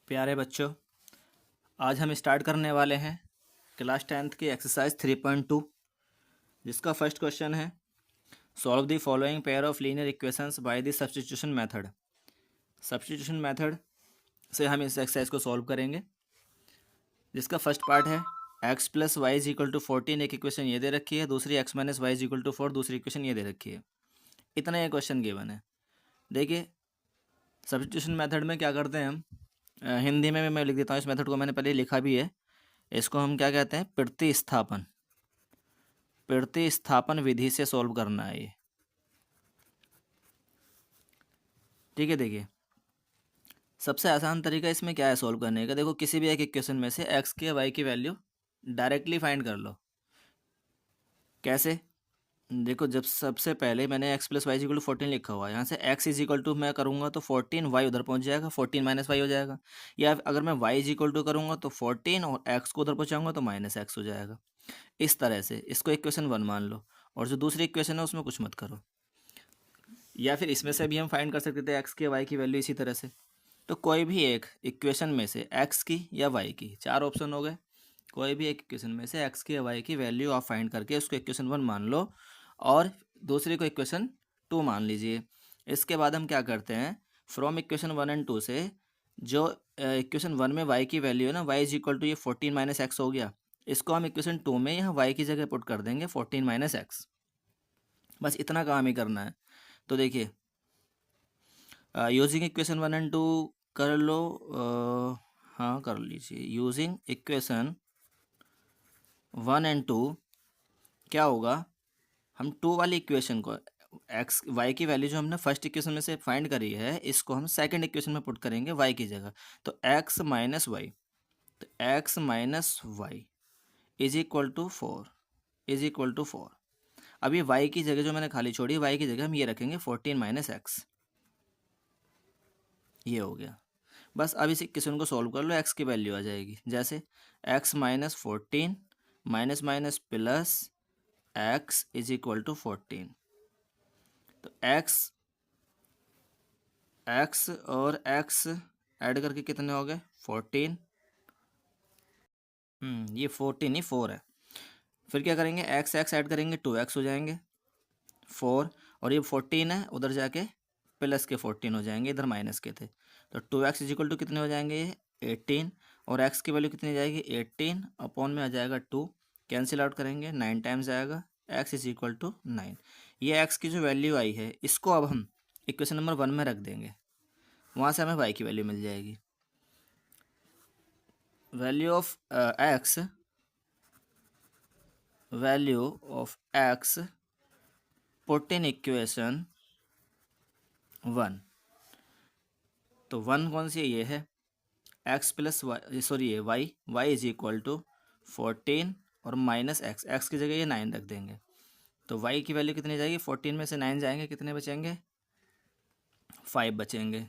प्यारे बच्चों, आज हम स्टार्ट करने वाले हैं क्लास 10th की एक्सरसाइज 3.2, जिसका फर्स्ट क्वेश्चन है solve the following pair of linear equations by the substitution method. Substitution method से हम इस एक्सरसाइज को सॉल्व करेंगे, जिसका फर्स्ट पार्ट है x plus Y is equal to 14। एक इक्वेशन ये दे रखी है, दूसरी x minus Y is equal to 4, दूसरी इक्वेशन ये दे रखी है। इतना ये क्वेश्चन गिवन है। देखिए, सब्स्टिट्यूशन मेथड में क्या करते हैं हम, हिंदी में भी मैं लिख देता हूँ, इस मेथड को मैंने पहले लिखा भी है। इसको हम क्या कहते हैं, प्रतिस्थापन विधि से सॉल्व करना है ये। ठीक है, देखिए सबसे आसान तरीका इसमें क्या है सॉल्व करने का। देखो, किसी भी एक इक्वेशन में से x के y की वैल्यू डायरेक्टली फाइंड कर लो। कैसे? देखो, जब सबसे पहले मैंने x plus Y equal to 14 लिखा हुआ है, यहाँ से x इज इक्वल टू मैं करूँगा तो 14, y उधर पहुँच जाएगा, 14 माइनस वाई हो जाएगा। या अगर मैं y इज इक्वल टू करूँगा तो 14 और x को उधर पहुँचाऊँगा तो माइनस एक्स हो जाएगा। इस तरह से इसको इक्वेशन 1 मान लो, और जो दूसरी इक्वेशन है उसमें कुछ मत करो। या फिर इसमें से भी हम फाइंड कर सकते थे x के y की वैल्यू इसी तरह से। तो कोई भी एक इक्वेशन में से x की या y की, चार ऑप्शन हो गए, कोई भी एक इक्वेशन में से x की या y की वैल्यू आप फाइंड करके उसको इक्वेशन 1 मान लो और दूसरी को इक्वेशन 2 मान लीजिए। इसके बाद हम क्या करते हैं, फ्रॉम इक्वेशन 1 एंड 2 से जो इक्वेशन 1 में y की वैल्यू है ना, y इज इक्वल टू ये 14 माइनस एक्स हो गया, इसको हम इक्वेशन 2 में यहाँ y की जगह पुट कर देंगे 14 माइनस एक्स। बस इतना काम ही करना है। तो देखिए, यूजिंग इक्वेशन 1 एंड 2 कर लो। हाँ, कर लीजिए। यूजिंग इक्वेशन 1 एंड 2 क्या होगा, हम 2 वाली इक्वेशन को एक्स वाई की वैल्यू जो हमने फर्स्ट इक्वेशन में से फाइंड करी है, इसको हम सेकंड इक्वेशन में पुट करेंगे वाई की जगह। तो एक्स माइनस वाई, तो X minus Y is equal to 4, is equal to 4। अभी वाई की जगह जो मैंने खाली छोड़ी, वाई की जगह हम ये रखेंगे 14 माइनस एक्स। ये हो गया। बस अब इस इक्वेशन को सॉल्व कर लो, एक्स की वैल्यू आ जाएगी। जैसे X minus 14 minus minus plus X is equal to 14। तो एक्स एक्स और एक्स ऐड करके कितने हो गए, 14। ये 14 ही 4 है। फिर क्या करेंगे, एक्स एक्स ऐड करेंगे, 2x हो जाएंगे 4, और ये 14 है, उधर जाके प्लस के 14 हो जाएंगे, इधर माइनस के थे। तो 2x इज इक्वल टू कितने हो जाएंगे, ये 18, और x की वैल्यू कितनी जाएगी, 18 अपॉन में आ जाएगा 2, कैंसिल आउट करेंगे 9 टाइम्स आएगा, x इज इक्वल टू 9। ये x की जो वैल्यू आई है, इसको अब हम इक्वेशन नंबर 1 में रख देंगे, वहाँ से हमें y की वैल्यू मिल जाएगी। Value of x, value of x put in equation 1। तो 1 कौन सी है, ये है एक्स प्लस वाई, सॉरी ये वाई इज इक्वल टू 14 और माइनस एक्स, एक्स की जगह ये 9 रख देंगे। तो वाई की वैल्यू कितनी जाएगी, 14 में से 9 जाएंगे, कितने बचेंगे, 5 बचेंगे।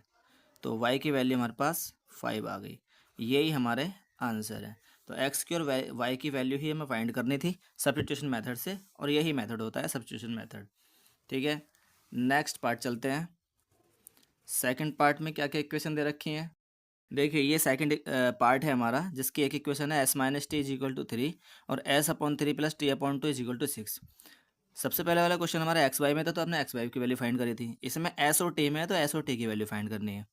तो वाई की वैल्यू हमारे पास 5 आ गई। यही हमारे आंसर है। तो एक्स की और वाई की वैल्यू ही हमें फाइंड करनी थी सब्स्टिट्यूशन मेथड से, और यही मेथड होता है सब्स्टिट्यूशन मेथड। ठीक है, नेक्स्ट पार्ट चलते हैं। सेकंड पार्ट में क्या क्या इक्वेशन दे रखी हैं। देखिए, ये सेकंड पार्ट है हमारा, जिसकी एक इक्वेशन है S minus T is equal to 3 और S upon 3 plus T upon 2 is equal to 6। सबसे पहले वाला क्वेश्चन हमारा एक्स वाई में था, तो आपने एक्स वाई की वैल्यू फाइंड करी थी। इसमें एस और टी में है, तो एस और टी की वैल्यू फाइंड करनी है।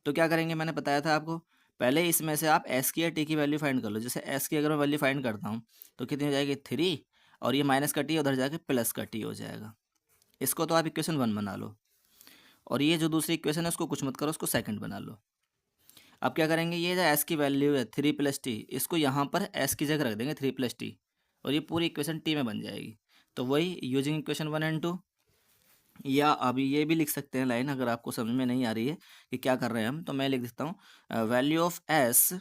तो क्या करेंगे, मैंने बताया था आपको, पहले इसमें से आप एस की या टी की वैल्यू फाइंड कर लो। जैसे एस की अगर मैं वैल्यू फाइंड करता हूँ तो कितनी हो जाएगी, 3, और ये माइनस का टी उधर जाके प्लस का टी हो जाएगा। इसको तो आप इक्वेशन 1 बना लो, और ये जो दूसरी इक्वेशन है उसको कुछ मत करो, उसको सेकंड बना लो। अब क्या करेंगे, ये जो एस की वैल्यू है 3 प्लस टी, इसको यहाँ पर एस की जगह रख देंगे 3 प्लस टी, और ये पूरी इक्वेशन टी में बन जाएगी। तो वही यूजिंग इक्वेशन 1 एंड 2। या अभी ये भी लिख सकते हैं लाइन, अगर आपको समझ में नहीं आ रही है कि क्या कर रहे हैं हम, तो मैं लिख देता हूँ, value of S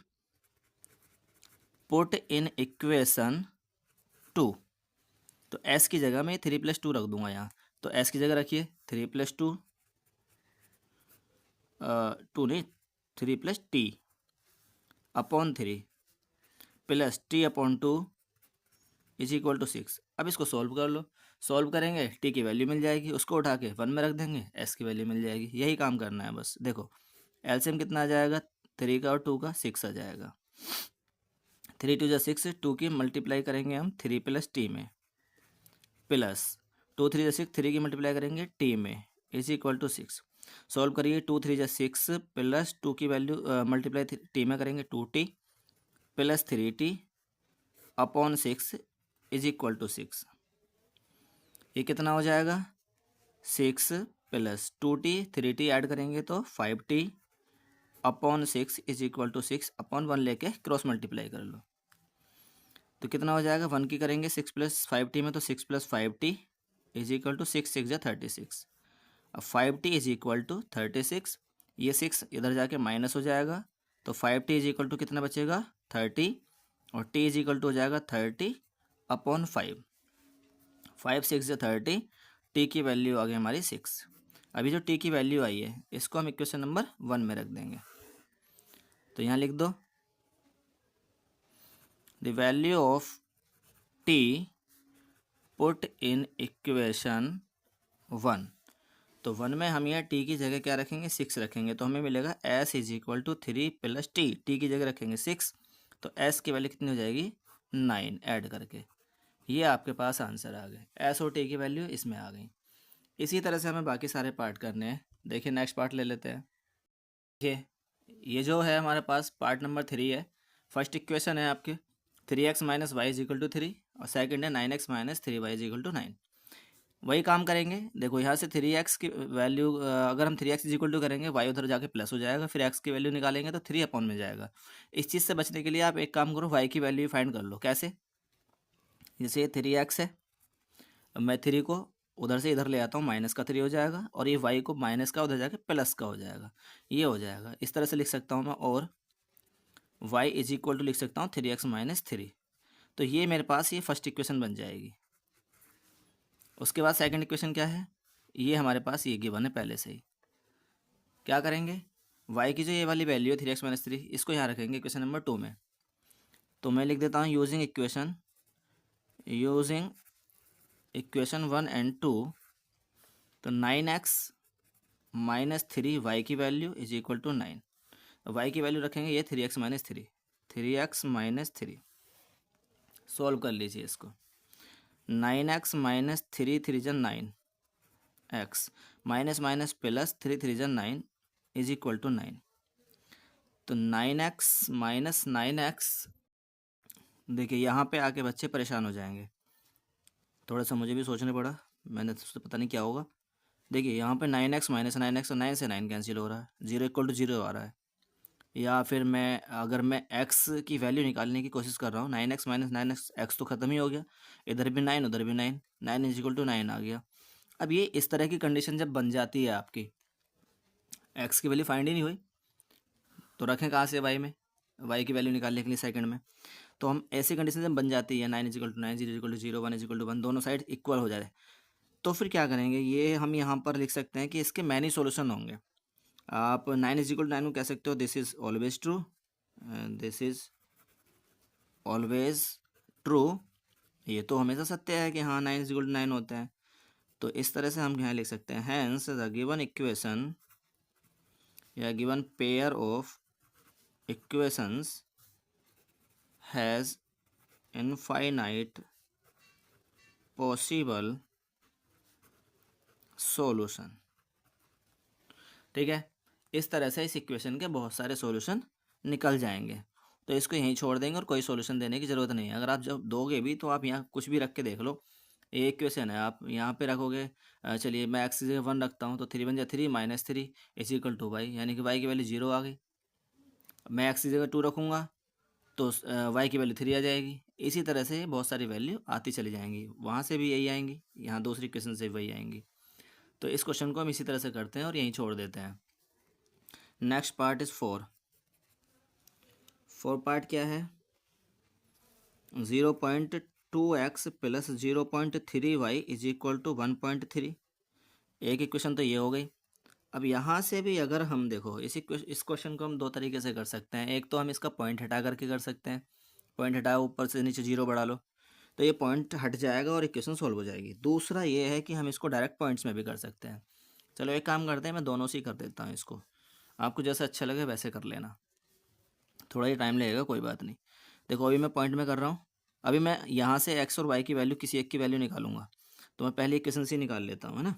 put in equation 2। तो एस की जगह मैं 3 प्लस 2 रख दूंगा यहाँ। तो एस की जगह रखिए 3 प्लस 2, 2 नहीं, 3 plus T upon 3 plus T upon 2 is equal to 6। अब इसको सॉल्व कर लो। सॉल्व करेंगे, टी की वैल्यू मिल जाएगी, उसको उठा के 1 में रख देंगे, एस की वैल्यू मिल जाएगी। यही काम करना है बस। देखो, एलसीएम कितना आ जाएगा, 3 का और 2 का 6 आ जाएगा। 3 2 जा 6, 2 की मल्टीप्लाई करेंगे हम 3 प्लस टी में, प्लस 2 3 जा 6, 3 की मल्टीप्लाई करेंगे टी में, इज इक्वल टू 6। सॉल्व करिए, 2 3 जा 6 प्लस 2 की वैल्यू मल्टीप्लाई टी में करेंगे 2t plus 3t upon 6 is equal to 6। ये कितना हो जाएगा, 6 प्लस 2t 3t ऐड करेंगे तो 5t upon 6 is equal to 6 upon 1 लेके क्रॉस मल्टीप्लाई कर लो, तो कितना हो जाएगा, 1 की करेंगे 6 प्लस 5t में तो 6 plus 5t is equal to 6 6 जा 36। अब 5t इज इक्वल टू 36, ये 6 इधर जाके माइनस हो जाएगा, तो 5t इज इक्वल टू कितना बचेगा 30, और t इज इक्वल टू हो जाएगा 30 अपॉन 5, 5 6 जा 30, t की वैल्यू आ गई हमारी 6। अभी जो t की वैल्यू आई है इसको हम इक्वेशन नंबर 1 में रख देंगे, तो यहाँ लिख दो the value of t put in equation 1। तो 1 में हम यहाँ t की जगह क्या रखेंगे, 6 रखेंगे, तो हमें मिलेगा s is equal to 3 plus T, की जगह रखेंगे 6, तो s की वैल्यू कितनी हो जाएगी 9 ऐड करके। ये आपके पास आंसर आ गए, s और t की वैल्यू इसमें आ गई। इसी तरह से हमें बाकी सारे पार्ट करने हैं। देखिए नेक्स्ट पार्ट ले लेते हैं। देखिए ये जो है हमारे पास पार्ट नंबर 3 है। फर्स्ट इक्वेशन है आपके 3x minus Y is equal to 3, और सेकंड है 9x minus 3y is equal to 9। वही काम करेंगे, देखो यहाँ से 3x की वैल्यू अगर हम 3x इज इक्वल टू करेंगे, y उधर जाके प्लस हो जाएगा, फिर x की वैल्यू निकालेंगे तो 3 अपॉन में जाएगा। इस चीज़ से बचने के लिए आप एक काम करो, y की वैल्यू फाइंड कर लो। कैसे, जैसे ये 3x है, मैं 3 को उधर से इधर ले आता हूँ, माइनस का 3 हो जाएगा, और ये y को माइनस का उधर जाके प्लस का हो जाएगा, ये हो जाएगा। इस तरह से लिख सकता हूँ मैं, और y इज इक्वल टू लिख सकता हूँ 3x माइनस 3। तो ये मेरे पास ये फर्स्ट इक्वेशन बन जाएगी। उसके बाद सेकंड इक्वेशन क्या है, ये हमारे पास ये गिवन है पहले से ही। क्या करेंगे, y की जो ये वाली वैल्यू है 3x माइनस 3, इसको यहाँ रखेंगे इक्वेशन नंबर 2 में। तो मैं लिख देता हूँ यूजिंग इक्वेशन 1 एंड 2, तो 9x माइनस 3 वाई की value is equal to 9। Y की वैल्यू रखेंगे ये 3x minus 3, 3x minus 3। Solve कर लीजिए इसको, 9x माइनस 3 3 जा 9, x माइनस माइनस प्लस 3 3 जा 9 इज इक्वल टू 9। तो 9x माइनस 9x, देखिए यहाँ पे आके बच्चे परेशान हो जाएंगे। थोड़ा सा मुझे भी सोचने पड़ा, मैंने तो पता नहीं क्या होगा। देखिए यहाँ पे 9x माइनस 9x, तो 9 से 9 कैंसिल हो रहा है, 0 इक्वल टू 0 आ रहा है। या फिर अगर मैं x की वैल्यू निकालने की कोशिश कर रहा हूँ, 9x माइनस 9x, x तो ख़त्म ही हो गया, इधर भी 9 उधर भी 9, 9 इज इक्वल टू 9 आ गया। अब ये इस तरह की कंडीशन जब बन जाती है आपकी, x की वैल्यू फाइंड ही नहीं हुई, तो रखें कहाँ से y में, y की वैल्यू निकालने के लिए सेकंड में। तो हम ऐसी कंडीशन जब बन जाती है 9 is equal to 9, 0 equal to 0, 1 is equal to 1, दोनों साइड इक्वल हो जाए, तो फिर क्या करेंगे, ये हम यहाँ पर लिख सकते हैं कि इसके मैनी सॉल्यूशन होंगे। आप 9 इज इक्वल टू 9 को कह सकते हो this is always true, this is always true, ये तो हमेशा सत्य है कि हाँ 9 इज इक्वल टू 9 होता है। तो इस तरह से हम यहाँ लिख सकते हैं, हैंस द गिवन इक्वेशन या given pair of equations has infinite possible solution. ठीक है, इस तरह से इस इक्वेशन के बहुत सारे सॉल्यूशन निकल जाएंगे। तो इसको यहीं छोड़ देंगे और कोई सॉल्यूशन देने की ज़रूरत नहीं है। अगर आप जब दोगे भी तो आप यहाँ कुछ भी रख के देख लो, ये इक्वेशन है, आप यहाँ पे रखोगे, चलिए मैं x की जगह 1 रखता हूँ, तो 3 बन जाए 3 minus 3 is equal to Y, यानी कि y की वैल्यू 0 आ गई। मैं x की जगह 2 रखूँगा तो y की वैल्यू 3 आ जाएगी। इसी तरह से बहुत सारी वैल्यू आती चली जाएंगी, वहाँ से भी यही आएंगी, यहाँ दूसरी इक्वेशन से वही आएंगी। तो इस क्वेश्चन को हम इसी तरह से करते हैं और यहीं छोड़ देते हैं। नेक्स्ट पार्ट इज 4 पार्ट क्या है, 0.2x plus 0.3y is equal to 1.3। एक इक्वेशन तो ये हो गई। अब यहाँ से भी अगर हम देखो इस क्वेश्चन को हम दो तरीके से कर सकते हैं। एक तो हम इसका पॉइंट हटा करके कर सकते हैं, पॉइंट हटाओ ऊपर से नीचे 0 बढ़ा लो, तो ये पॉइंट हट जाएगा और इक्वेशन सोल्व हो जाएगी। दूसरा ये है कि हम इसको डायरेक्ट पॉइंट्स में भी कर सकते हैं। चलो एक काम करते हैं, मैं दोनों से ही कर देता हूँ इसको, आपको जैसा अच्छा लगे वैसे कर लेना। थोड़ा ही टाइम लगेगा, कोई बात नहीं। देखो अभी मैं पॉइंट में कर रहा हूँ। अभी मैं यहाँ से एक्स और वाई की वैल्यू किसी एक की वैल्यू निकालूंगा। तो मैं पहले इक्वेशन से निकाल लेता हूँ, है ना।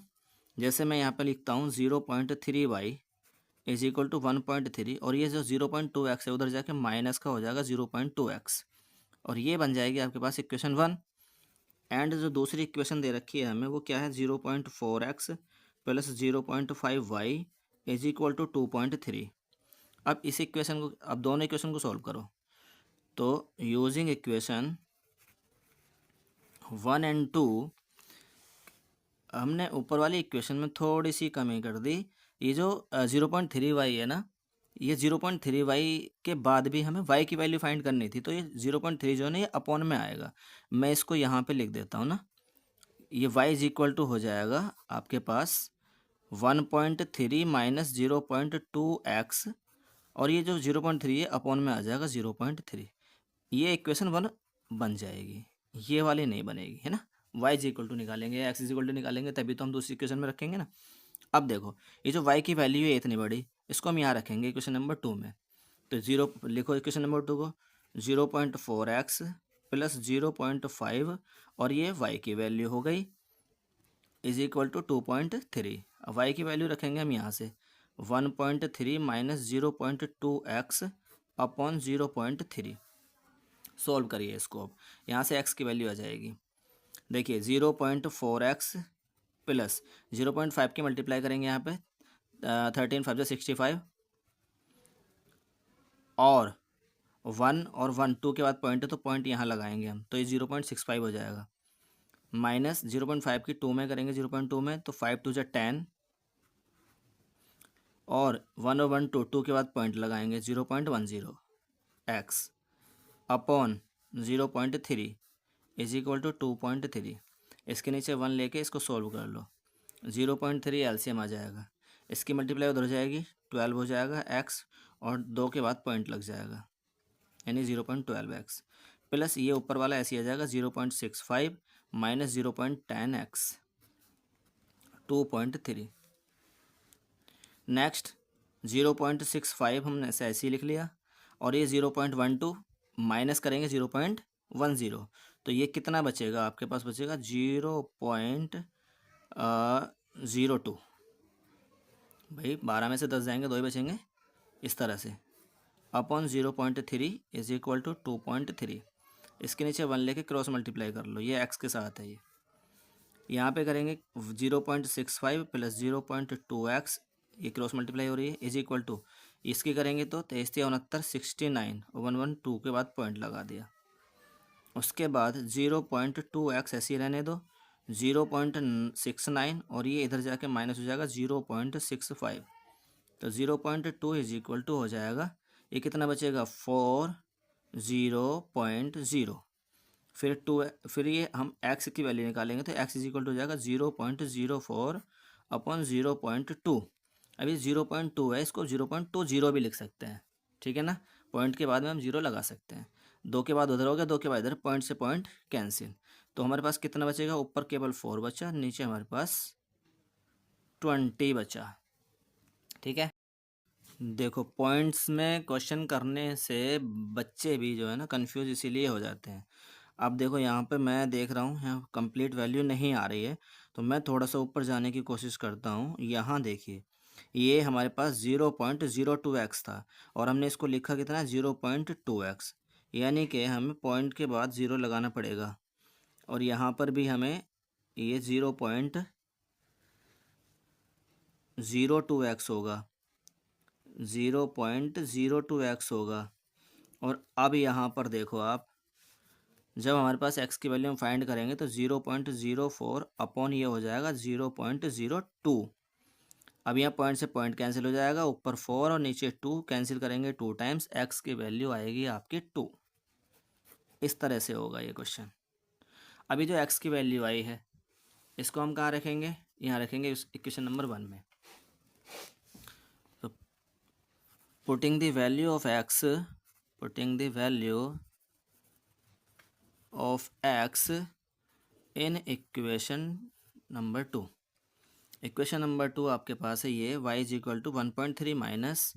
जैसे मैं यहाँ पर लिखता हूँ 0.3y इज इक्वल टू 1.3, और ये जो 0.2x है उधर जाके माइनस का हो जाएगा 0.2x, और ये बन जाएगी आपके पास इक्वेशन 1। एंड जो दूसरी इक्वेशन दे रखी है हमें वो क्या है, 0.4x plus 0.5y is equal to 2.3। अब इस इक्वेशन को, अब दोनों इक्वेशन को सॉल्व करो। तो यूजिंग इक्वेशन 1 एंड 2, हमने ऊपर वाली इक्वेशन में थोड़ी सी कमी कर दी। ये जो 0.3y है ना, ये 0.3y के बाद भी हमें y की वैल्यू फाइंड करनी थी, तो ये 0.3 जो है ना ये अपॉन में आएगा। मैं इसको यहाँ पे लिख देता हूँ ना। ये y इज इक्वल टू हो जाएगा आपके पास 1.3 माइनस 0.2x, और ये जो 0.3 है अपॉन में आ जाएगा 0.3। ये इक्वेशन 1 बन जाएगी, ये वाली नहीं बनेगी, है ना। y इज इक्वल टू निकालेंगे, x इज इक्वल टू निकालेंगे, तभी तो हम दूसरी इक्वेशन में रखेंगे ना। अब देखो ये जो y की वैल्यू है इतनी बड़ी, इसको हम यहाँ रखेंगे इक्वेशन नंबर 2 में। तो जीरो लिखो इक्वेशन नंबर 2 को, 0.4x प्लस 0.5, और ये y की वैल्यू हो गई इज इक्वल टू 2.3। अब y की वैल्यू रखेंगे हम यहाँ से 1.3 माइनस 0.2x अपॉन 0.3। सोल्व करिए इसको। अब यहाँ से x की वैल्यू आ जाएगी, देखिए 0.4x प्लस 0.5 की मल्टीप्लाई करेंगे यहाँ पे 13 5 65, और 1 और 1 2 के बाद पॉइंट है तो पॉइंट यहाँ लगाएंगे हम, तो ये 0.65 हो जाएगा। माइनस 0.5 की 2 में करेंगे 0.2 में, तो 5 2 जा 10, और 1 और 1 2 2 के बाद पॉइंट लगाएंगे 0.10 x upon 0.3 is equal to 2.3। इसके नीचे 1 लेके इसको सोल्व कर लो। 0.3 एलसीएम आ जाएगा, इसकी मल्टीप्लाई उधर जाएगी 12 हो जाएगा x, और 2 के बाद पॉइंट लग जाएगा यानी 0.12x, प्लस ये ऊपर वाला ऐसे आ जाएगा 0.65 माइनस 0.10x 2.3। नेक्स्ट 0.65 हमने ऐसे ही लिख लिया, और ये 0.12 माइनस करेंगे 0.10, तो ये कितना बचेगा आपके पास, बचेगा 0.02। भाई 12 में से 10 जाएंगे, 2 ही बचेंगे, इस तरह से अपॉन 0.3 इज इक्वल टू 2.3। इसके नीचे 1 लेके क्रॉस मल्टीप्लाई कर लो, ये x के साथ है। ये यहाँ पे करेंगे 0.65 प्लस 0.2x, ये क्रॉस मल्टीप्लाई हो रही है, इज इक्वल टू इसकी करेंगे तो 23 69 112 के बाद पॉइंट लगा दिया। उसके बाद 0.2x ऐसे ही रहने दो, 0.69, और ये इधर जाके माइनस हो जाएगा 0.65, तो 0.2 इज इक्वल टू हो जाएगा, ये कितना बचेगा 4 फिर 2, फिर ये हम x की वैल्यू निकालेंगे तो x इज इक्वल टू हो जाएगा 0.04 अपॉन 0.2। अभी 0.2 है, इसको 0.20 भी लिख सकते हैं, ठीक है ना। पॉइंट के बाद में हम 0 लगा सकते हैं, 2 के बाद उधर हो गया, 2 के बाद इधर, पॉइंट से पॉइंट कैंसिल। तो हमारे पास कितना बचेगा, ऊपर केवल 4 बचा, नीचे हमारे पास 20 बचा, ठीक है। देखो पॉइंट्स में क्वेश्चन करने से बच्चे भी जो है ना कंफ्यूज इसीलिए हो जाते हैं। अब देखो यहाँ पे मैं देख रहा हूँ यहाँ कंप्लीट वैल्यू नहीं आ रही है, तो मैं थोड़ा सा ऊपर जाने की कोशिश करता हूँ। यहाँ देखिए ये हमारे पास 0.02x था, और हमने इसको लिखा कितना 0.2x, यानी कि हमें पॉइंट के बाद 0 लगाना पड़ेगा, और यहाँ पर भी हमें ये 0.02x होगा, 0.02x होगा। और अब यहाँ पर देखो आप, जब हमारे पास x की वैल्यू हम फाइंड करेंगे तो 0.04 अपॉन ये हो जाएगा 0.02। अब यहाँ पॉइंट से पॉइंट कैंसिल हो जाएगा, ऊपर 4 और नीचे 2 कैंसिल करेंगे 2 टाइम्स, x की वैल्यू आएगी आपकी 2। इस तरह से होगा ये क्वेश्चन। अभी जो x की वैल्यू आई है इसको हम कहाँ रखेंगे, यहाँ रखेंगे इक्वेशन नंबर 1 में। तो putting the value of x, putting the value of x in equation number 2। Equation number 2 आपके पास है ये y is equal to 1.3 minus,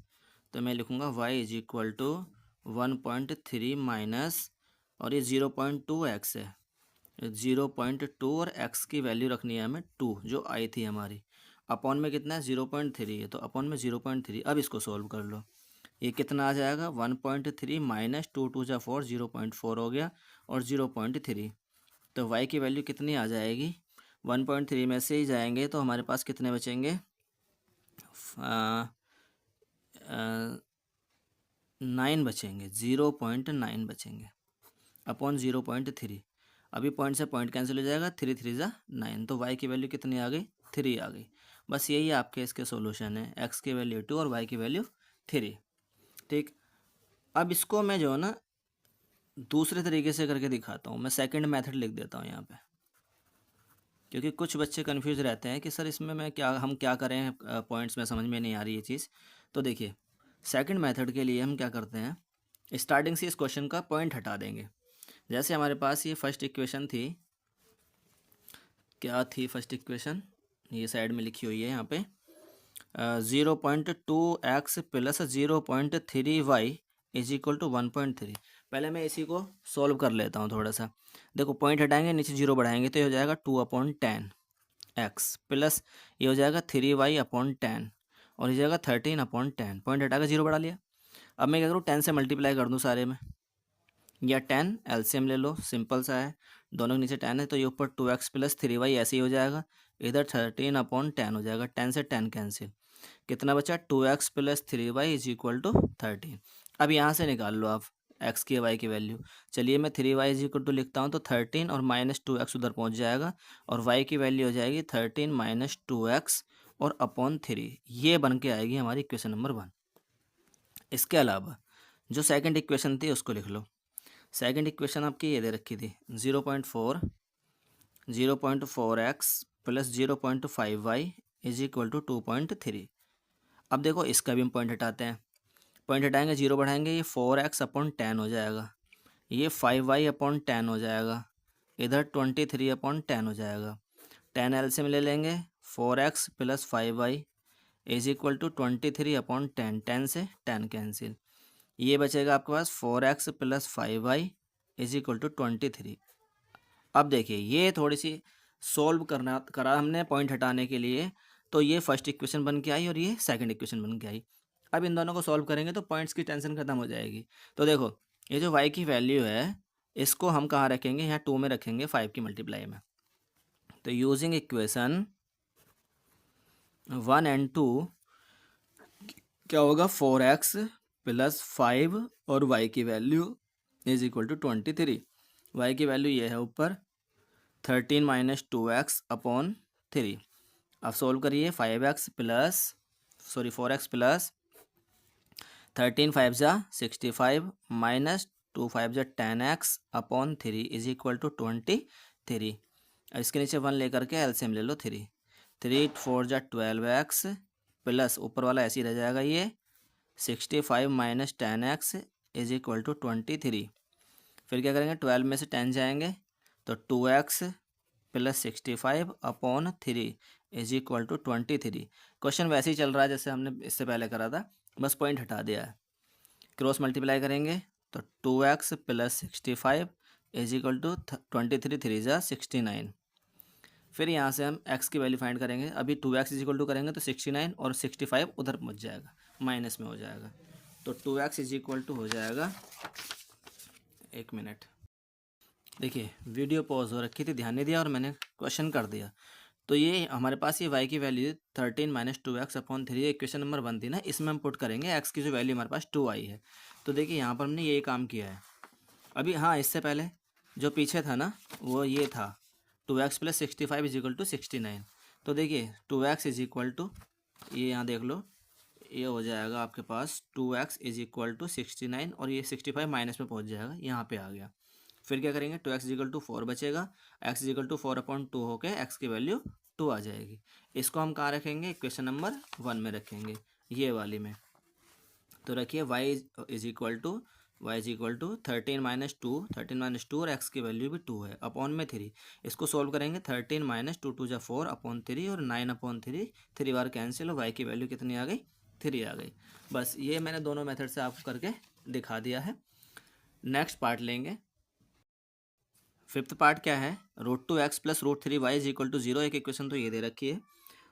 तो मैं लिखूँगा y is equal to 1.3 minus, और ये 0.2x है, 0.2 और x की वैल्यू रखनी है हमें 2 जो आई थी हमारी, अपॉन में कितना है 0.3 है, तो अपॉन में 0.3। अब इसको सॉल्व कर लो, ये कितना आ जाएगा 1.3 माइनस 2 × 2 = 4, 0.4 हो गया, और 0.3, तो y की वैल्यू कितनी आ जाएगी, 1.3 में से ही जाएंगे तो हमारे पास कितने बचेंगे, 9 बचेंगे, 0.9 बचेंगे अपॉन 0.3। अभी पॉइंट से पॉइंट कैंसिल हो जाएगा, 3 3 ज़ा 9, तो y की वैल्यू कितनी आ गई, 3 आ गई। बस यही आपके इसके सॉल्यूशन है, x की वैल्यू 2 और y की वैल्यू 3। ठीक, अब इसको मैं जो है ना दूसरे तरीके से करके दिखाता हूँ, मैं सेकंड मेथड लिख देता हूँ यहाँ पे, क्योंकि कुछ बच्चे कंफ्यूज रहते हैं कि सर इसमें मैं क्या, हम क्या करें, पॉइंट्स में समझ में नहीं आ रही ये चीज़। तो देखिए सेकंड मेथड के लिए हम क्या करते हैं, स्टार्टिंग से इस क्वेश्चन का पॉइंट हटा देंगे। जैसे हमारे पास ये फर्स्ट इक्वेशन थी, क्या थी फर्स्ट इक्वेशन, ये साइड में लिखी हुई है यहाँ पे, 0.2x प्लस 0.3y = 1.3। पहले मैं इसी को सॉल्व कर लेता हूँ थोड़ा सा। देखो पॉइंट हटाएंगे, नीचे 0 बढ़ाएंगे तो ये हो जाएगा 2/10x प्लस ये हो जाएगा 3y/10, और ये जाएगा 13/10। पॉइंट हटा के 0 बढ़ा लिया। अब मैं क्या करूँ, 10 से मल्टीप्लाई कर दूँ सारे में, या 10 एलसीएम ले लो, सिंपल सा है, दोनों के नीचे 10 है तो ये ऊपर 2x प्लस 3y ऐसे ही हो जाएगा, इधर 13/10 हो जाएगा, 10 से 10 कैंसिल, कितना बचा 2x प्लस 3y = 13। अब यहाँ से निकाल लो आप x की y की वैल्यू। चलिए मैं 3y = लिखता हूँ, तो 13 और माइनस 2x उधर पहुँच जाएगा, और y की वैल्यू हो जाएगी 13 माइनस 2x और अपॉन 3, ये बन के आएगी हमारी इक्वेशन नंबर 1। इसके अलावा जो सेकंड इक्वेशन थी उसको लिख लो। सेकंड इक्वेशन आपकी ये दे रखी थी 0.4x प्लस 0.5y = 2.3। अब देखो इसका भी हम पॉइंट हटाते हैं, पॉइंट हटाएंगे 0 बढ़ाएंगे, ये 4x/10 हो जाएगा, ये 5y/10 हो जाएगा, इधर 23/10 हो जाएगा, 10 एलसीएम ले लेंगे, 4x प्लस 5y = 23/10, 10 से 10 कैंसिल, ये बचेगा आपके पास 4x प्लस 5y = 23। अब देखिए ये थोड़ी सी सॉल्व करा हमने पॉइंट हटाने के लिए, तो ये फर्स्ट इक्वेशन बन के आई और ये सेकंड इक्वेशन बन के आई। अब इन दोनों को सॉल्व करेंगे तो पॉइंट्स की टेंशन खत्म हो जाएगी। तो देखो ये जो y की वैल्यू है इसको हम कहाँ रखेंगे, यहाँ 2 में रखेंगे, 5 की मल्टीप्लाई में। तो यूजिंग इक्वेशन 1 और 2 क्या होगा, 4x प्लस 5 और y की वैल्यू = 23। y की वैल्यू ये है ऊपर 13 माइनस 2x/3। अब सोल्व करिए, 4x प्लस 13 5 ज़ा 65 माइनस 2 5 ज़ा 10x/3 = 23। अब इसके नीचे 1 लेकर के एलसीएम ले लो, 3 4 ज़ा 12x प्लस ऊपर वाला ऐसे ही रह जाएगा, ये 65 माइनस 10x = 23। फिर क्या करेंगे, 12 में से 10 जाएंगे तो 2x प्लस 65/3 = 23। क्वेश्चन वैसे ही चल रहा है जैसे हमने इससे पहले करा था, बस पॉइंट हटा दिया है। क्रॉस मल्टीप्लाई करेंगे तो 2x प्लस 65 = 23, 3 ज़ा 69। फिर यहाँ से हम x की वैल्यू फाइंड करेंगे, अभी 2x = करेंगे तो 69 और 65 उधर पहुँच जाएगा, माइनस में हो जाएगा, तो 2x = हो जाएगा, 1 मिनट देखिए वीडियो पॉज हो रखी थी, ध्यान नहीं दिया और मैंने क्वेश्चन कर दिया। तो ये हमारे पास ये y की value 13 minus 2x/3 equation number 1 थी ना, इसमें हम पुट करेंगे x की जो वैल्यू हमारे पास 2 आई है। तो देखिए यहाँ पर हमने ये काम किया है। अभी हाँ, इससे पहले जो पीछे था ना वो ये था 2x प्लस 65 = 69। तो देखिए 2x = ये यहाँ देख लो, ये हो जाएगा आपके पास 2x = 69 और ये 65 माइनस में पहुँच जाएगा, यहाँ पे आ गया। फिर क्या करेंगे, 2x = 4 बचेगा, x = 4/2 होके x की वैल्यू 2 आ जाएगी। इसको हम कहाँ रखेंगे, इक्वेशन नंबर 1 में रखेंगे, ये वाली में। तो रखिए y = 13 माइनस 2 और x की वैल्यू भी 2 है, अपॉन में 3। इसको सोल्व करेंगे, 13 माइनस 2 2 ज़ा 4/3 और 9/3, 3 बार कैंसिल और y की वैल्यू कितनी आ गई, 3 आ गई। बस ये मैंने दोनों मेथड से आपको करके दिखा दिया है। नेक्स्ट पार्ट लेंगे। फिफ्थ पार्ट क्या है, √2x plus √3y is equal to 0। एक इक्वेशन तो ये दे रखी है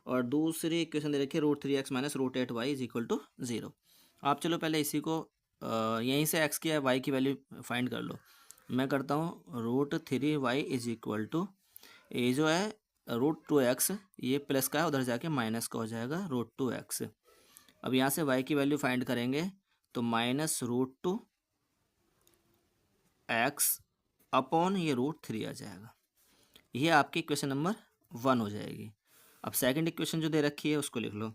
और दूसरी इक्वेशन दे रखी है √3x minus √8y is equal to 0। आप चलो पहले इसी को यहीं से x की या y की वैल्यू फाइंड कर लो। मैं करता हूँ √3y इज इक्वल टू, ये जो है √2x ये प्लस का है, उधर जाके माइनस का हो जाएगा √2x। अब यहाँ से y की वैल्यू फाइंड करेंगे तो माइनस √2x अपॉन ये √3 आ जाएगा। ये आपकी इक्वेशन नंबर 1 हो जाएगी। अब सेकंड इक्वेशन जो दे रखी है उसको लिख लो,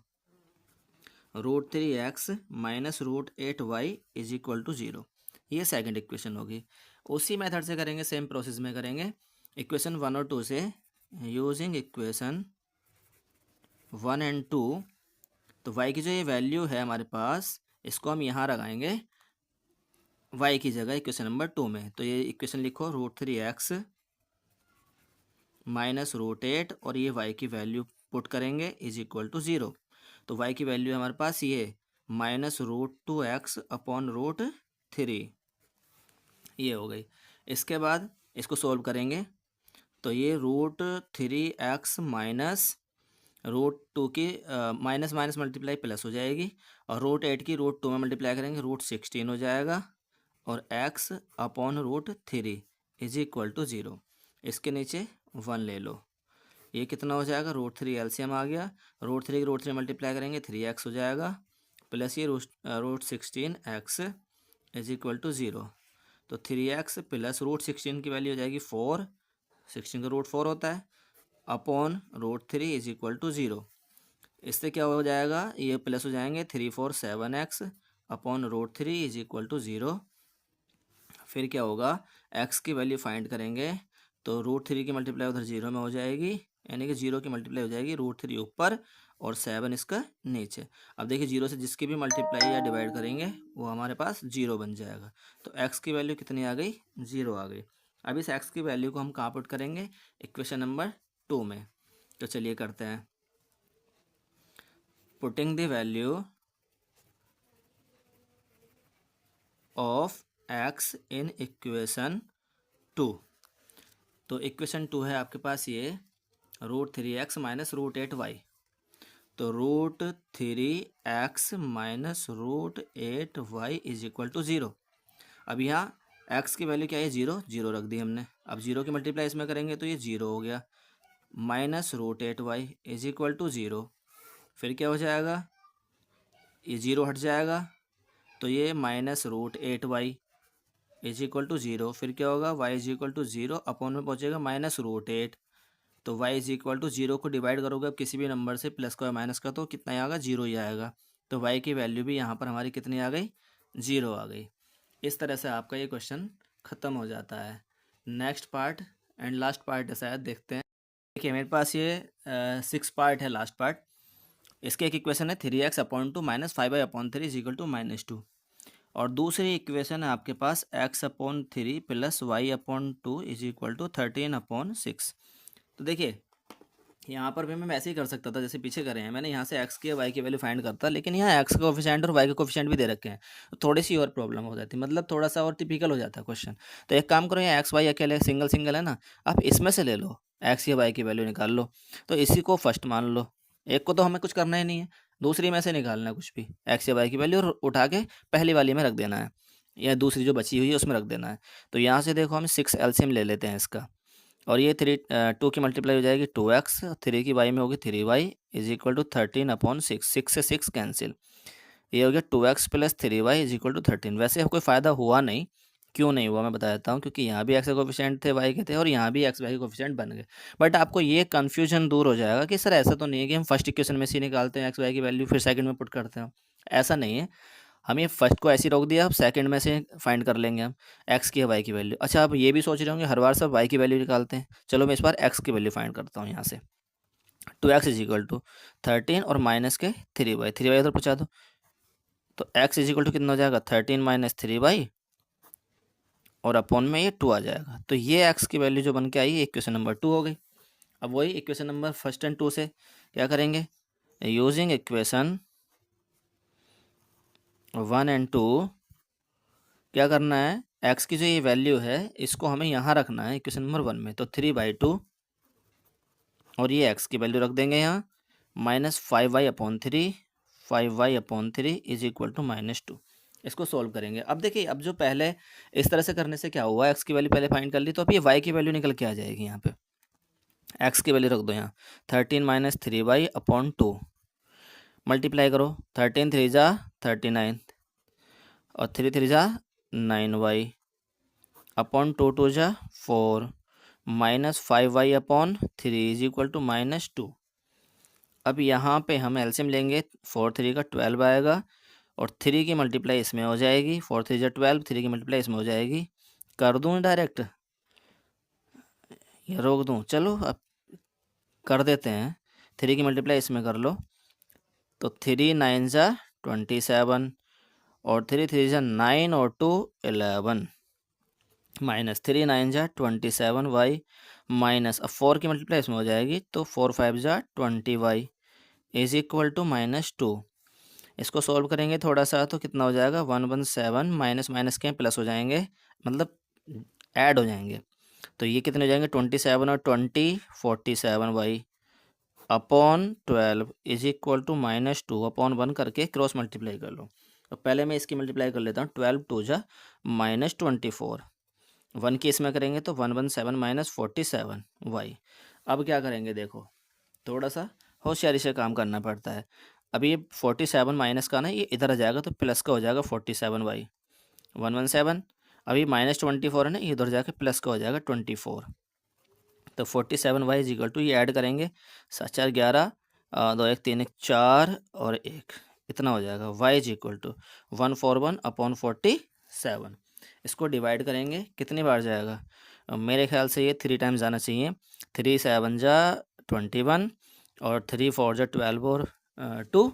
√3x minus √8y is equal to 0। ये सेकंड इक्वेशन होगी। उसी मेथड से करेंगे, सेम प्रोसेस में करेंगे। इक्वेशन 1 और 2 से यूजिंग इक्वेशन 1 एंड 2, तो y की जो ये वैल्यू है हमारे पास, इसको हम यहाँ लगाएंगे y की जगह इक्वेशन नंबर 2 में। तो ये इक्वेशन लिखो √3x माइनस √8 और ये y की वैल्यू पुट करेंगे इज इक्वल टू 0। तो y की वैल्यू हमारे पास ये माइनस √2x अपॉन √3, ये हो गई। इसके बाद इसको सोल्व करेंगे तो ये √3x माइनस √2 की माइनस माइनस मल्टीप्लाई प्लस हो जाएगी, और √8 की √2 में मल्टीप्लाई करेंगे √16 हो जाएगा, और x upon √3 is equal to 0। इसके नीचे 1 ले लो, ये कितना हो जाएगा, √3 एलसीएम आ गया, √3 की √3 मल्टीप्लाई करेंगे 3x हो जाएगा, प्लस ये √16x इज इक्वल टू 0। तो 3x प्लस √16 की वैल्यू हो जाएगी 4, 16 का √4 होता है, अपॉन √3 इज इक्वल टू 0। इससे क्या हो जाएगा, ये प्लस हो जाएंगे 3 4 7x upon √3 is equal to 0। फिर क्या होगा, x की वैल्यू फाइंड करेंगे तो √3 की मल्टीप्लाई उधर 0 में हो जाएगी, यानी कि 0 की मल्टीप्लाई हो जाएगी √3 ऊपर और 7 इसका नीचे। अब देखिए 0 से जिसकी भी मल्टीप्लाई या डिवाइड करेंगे वो हमारे पास 0 बन जाएगा। तो x की वैल्यू कितनी आ गई, 0 आ गई। अब इस x की वैल्यू को हम कहाँ पुट करेंगे, इक्वेशन नंबर 2 में। तो चलिए करते हैं, putting the value of x in equation 2। तो इक्वेशन 2 है आपके पास ये √3x माइनस √8y। तो √3x minus √8y is equal to 0। अब यहाँ x की वैल्यू क्या है, 0, 0 रख दी हमने। अब 0 की मल्टीप्लाई इसमें करेंगे तो ये 0 हो गया, minus √8y is equal to 0। फिर क्या हो जाएगा, ये 0 हट जाएगा, तो ये minus √8y is equal to 0। फिर क्या होगा, y is equal to 0 upon में पहुँचेगा माइनस √8। तो y इज इक्वल टू 0 को डिवाइड करोगे अब किसी भी नंबर से, प्लस का या माइनस का, तो कितना ही आएगा, 0 ही आएगा। तो y की वैल्यू भी यहाँ पर हमारी कितनी आ गई, 0 आ गई। इस तरह से आपका ये क्वेश्चन ख़त्म हो जाता है। Next part and last part है शायद, देखते हैं। देखिए मेरे पास ये 6 पार्ट है, लास्ट पार्ट। इसके एक इक्वेशन है 3x अपॉन 2 माइनस 5y upon 3 is equal to -2, और दूसरी इक्वेशन है आपके पास x upon 3 plus y upon 2 is equal to 13 upon 6। तो देखिए यहाँ पर भी मैं ऐसे ही कर सकता था जैसे पीछे करे हैं मैंने, यहाँ से x की y की वैल्यू फाइंड करता, लेकिन यहाँ x का कोफिशिएंट और y का कोफिशिएंट भी दे रखे हैं, तो थोड़ी सी और प्रॉब्लम हो जाती, मतलब थोड़ा सा और टिपिकल हो जाता है क्वेश्चन। तो एक काम करो, यहाँ x y अकेले सिंगल सिंगल है ना, आप इसमें से ले लो, x या y की वैल्यू निकाल लो। तो इसी को फर्स्ट मान लो, एक को तो हमें कुछ करना ही नहीं है, दूसरी में से निकालना है कुछ भी, x या y की वैल्यू, और उठा के पहली वाली में रख देना है, या दूसरी जो बची हुई है उसमें रख देना है। तो यहाँ से देखो हम 6 एलसीएम ले लेते हैं इसका, और ये 2 की मल्टीप्लाई हो जाएगी 2x, 3 की y में होगी 3y is equal to 13 upon 6, 6 से 6 कैंसिल, ये हो गया 2x plus 3y is equal to 13। वैसे कोई फ़ायदा हुआ नहीं, क्यों नहीं हुआ मैं बता देता हूँ, क्योंकि यहाँ भी x के कोफिशिएंट थे y के थे, और यहाँ भी x y के कोफिशिएंट बन गए। बट आपको ये कन्फ्यूजन दूर हो जाएगा कि सर ऐसा तो नहीं है कि हम फर्स्ट इक्वेशन में से निकालते हैं x y की वैल्यू फिर सेकंड में पुट करते हैं, ऐसा नहीं है। हम ये फर्स्ट को ऐसे ही रोक दिया, अब सेकंड में से फाइंड कर लेंगे हम एक्स की वाई की वैल्यू। अच्छा, आप ये भी सोच रहे होंगे हर बार सब वाई की वैल्यू निकालते हैं, चलो मैं इस बार एक्स की वैल्यू फाइंड करता हूँ। यहाँ से 2x इज इक्वल टू 13 और माइनस के 3y, 3y उधर पहुँचा दो, तो x इज इक्वल टू कितना हो जाएगा, 13 माइनस 3y, और अपॉन में ये 2 आ जाएगा। तो ये x की वैल्यू जो बन के आई इक्वेशन नंबर 2 हो गई। अब वही इक्वेशन नंबर फर्स्ट एंड 2 से क्या करेंगे, यूजिंग इक्वेशन 1 एंड 2 क्या करना है, एक्स की जो ये वैल्यू है इसको हमें यहाँ रखना है इक्वेशन नंबर 1 में। तो 3/2 और ये एक्स की वैल्यू रख देंगे यहाँ, -5y/3, 5y/3 is equal to -2। इसको सोल्व करेंगे। अब देखिए, अब जो पहले इस तरह से करने से क्या हुआ, एक्स की वैल्यू पहले फाइंड कर ली, तो अब ये वाई की वैल्यू निकल के आ जाएगी यहाँ पे। एक्स की वैल्यू रख दो यहाँ, 13 - 3y/2 मल्टीप्लाई करो, 13 3 जा 39 और 3 3 जा 9y/2 2 जा 4 -5y/3 इज इक्वल टू -2। अब यहाँ पे हम एलसीएम लेंगे, 4 3 का 12 आएगा और 3 की मल्टीप्लाई इसमें हो जाएगी, 4 3 जा 12, 3 की मल्टीप्लाई इसमें हो जाएगी। कर दूँ डायरेक्ट या रोक दूँ? चलो अब कर देते हैं, 3 की मल्टीप्लाई इसमें कर लो, तो 3 9 जा 27 और 3 3 जा 9 और 2 11 -3 9 जा 27y माइनस, अब 4 की मल्टीप्लाई इसमें हो जाएगी, तो 4 5 जा 20y इज इक्वल टू -2। इसको सॉल्व करेंगे थोड़ा सा तो कितना हो जाएगा, 117 माइनस माइनस के प्लस हो जाएंगे, मतलब ऐड हो जाएंगे। तो ये कितने हो जाएंगे, 27 और 20 47y upon 12 is equal to -2 upon 1 करके क्रॉस मल्टीप्लाई कर लो। तो पहले मैं इसकी मल्टीप्लाई कर लेता हूँ, 12 2 जा -24, 1 की इसमें करेंगे तो 117 माइनस 47y। अब क्या करेंगे, देखो थोड़ा सा होशियारी से काम करना पड़ता है। अभी ये 47 माइनस का ना, ये इधर आ जाएगा तो प्लस का हो जाएगा 47y, 117। अभी -24 है ना, ये इधर जाके प्लस का हो जाएगा 24। तो 47y इज इक्वल टू, ये ऐड करेंगे, 7 4 11, 2 1 3 1 4 और 1, इतना हो जाएगा। y is equal to 141/47। इसको डिवाइड करेंगे, कितनी बार जाएगा, मेरे ख्याल से ये 3 टाइम्स जाना चाहिए। 3 7 जा 21 और 3 4 जा 12 और 2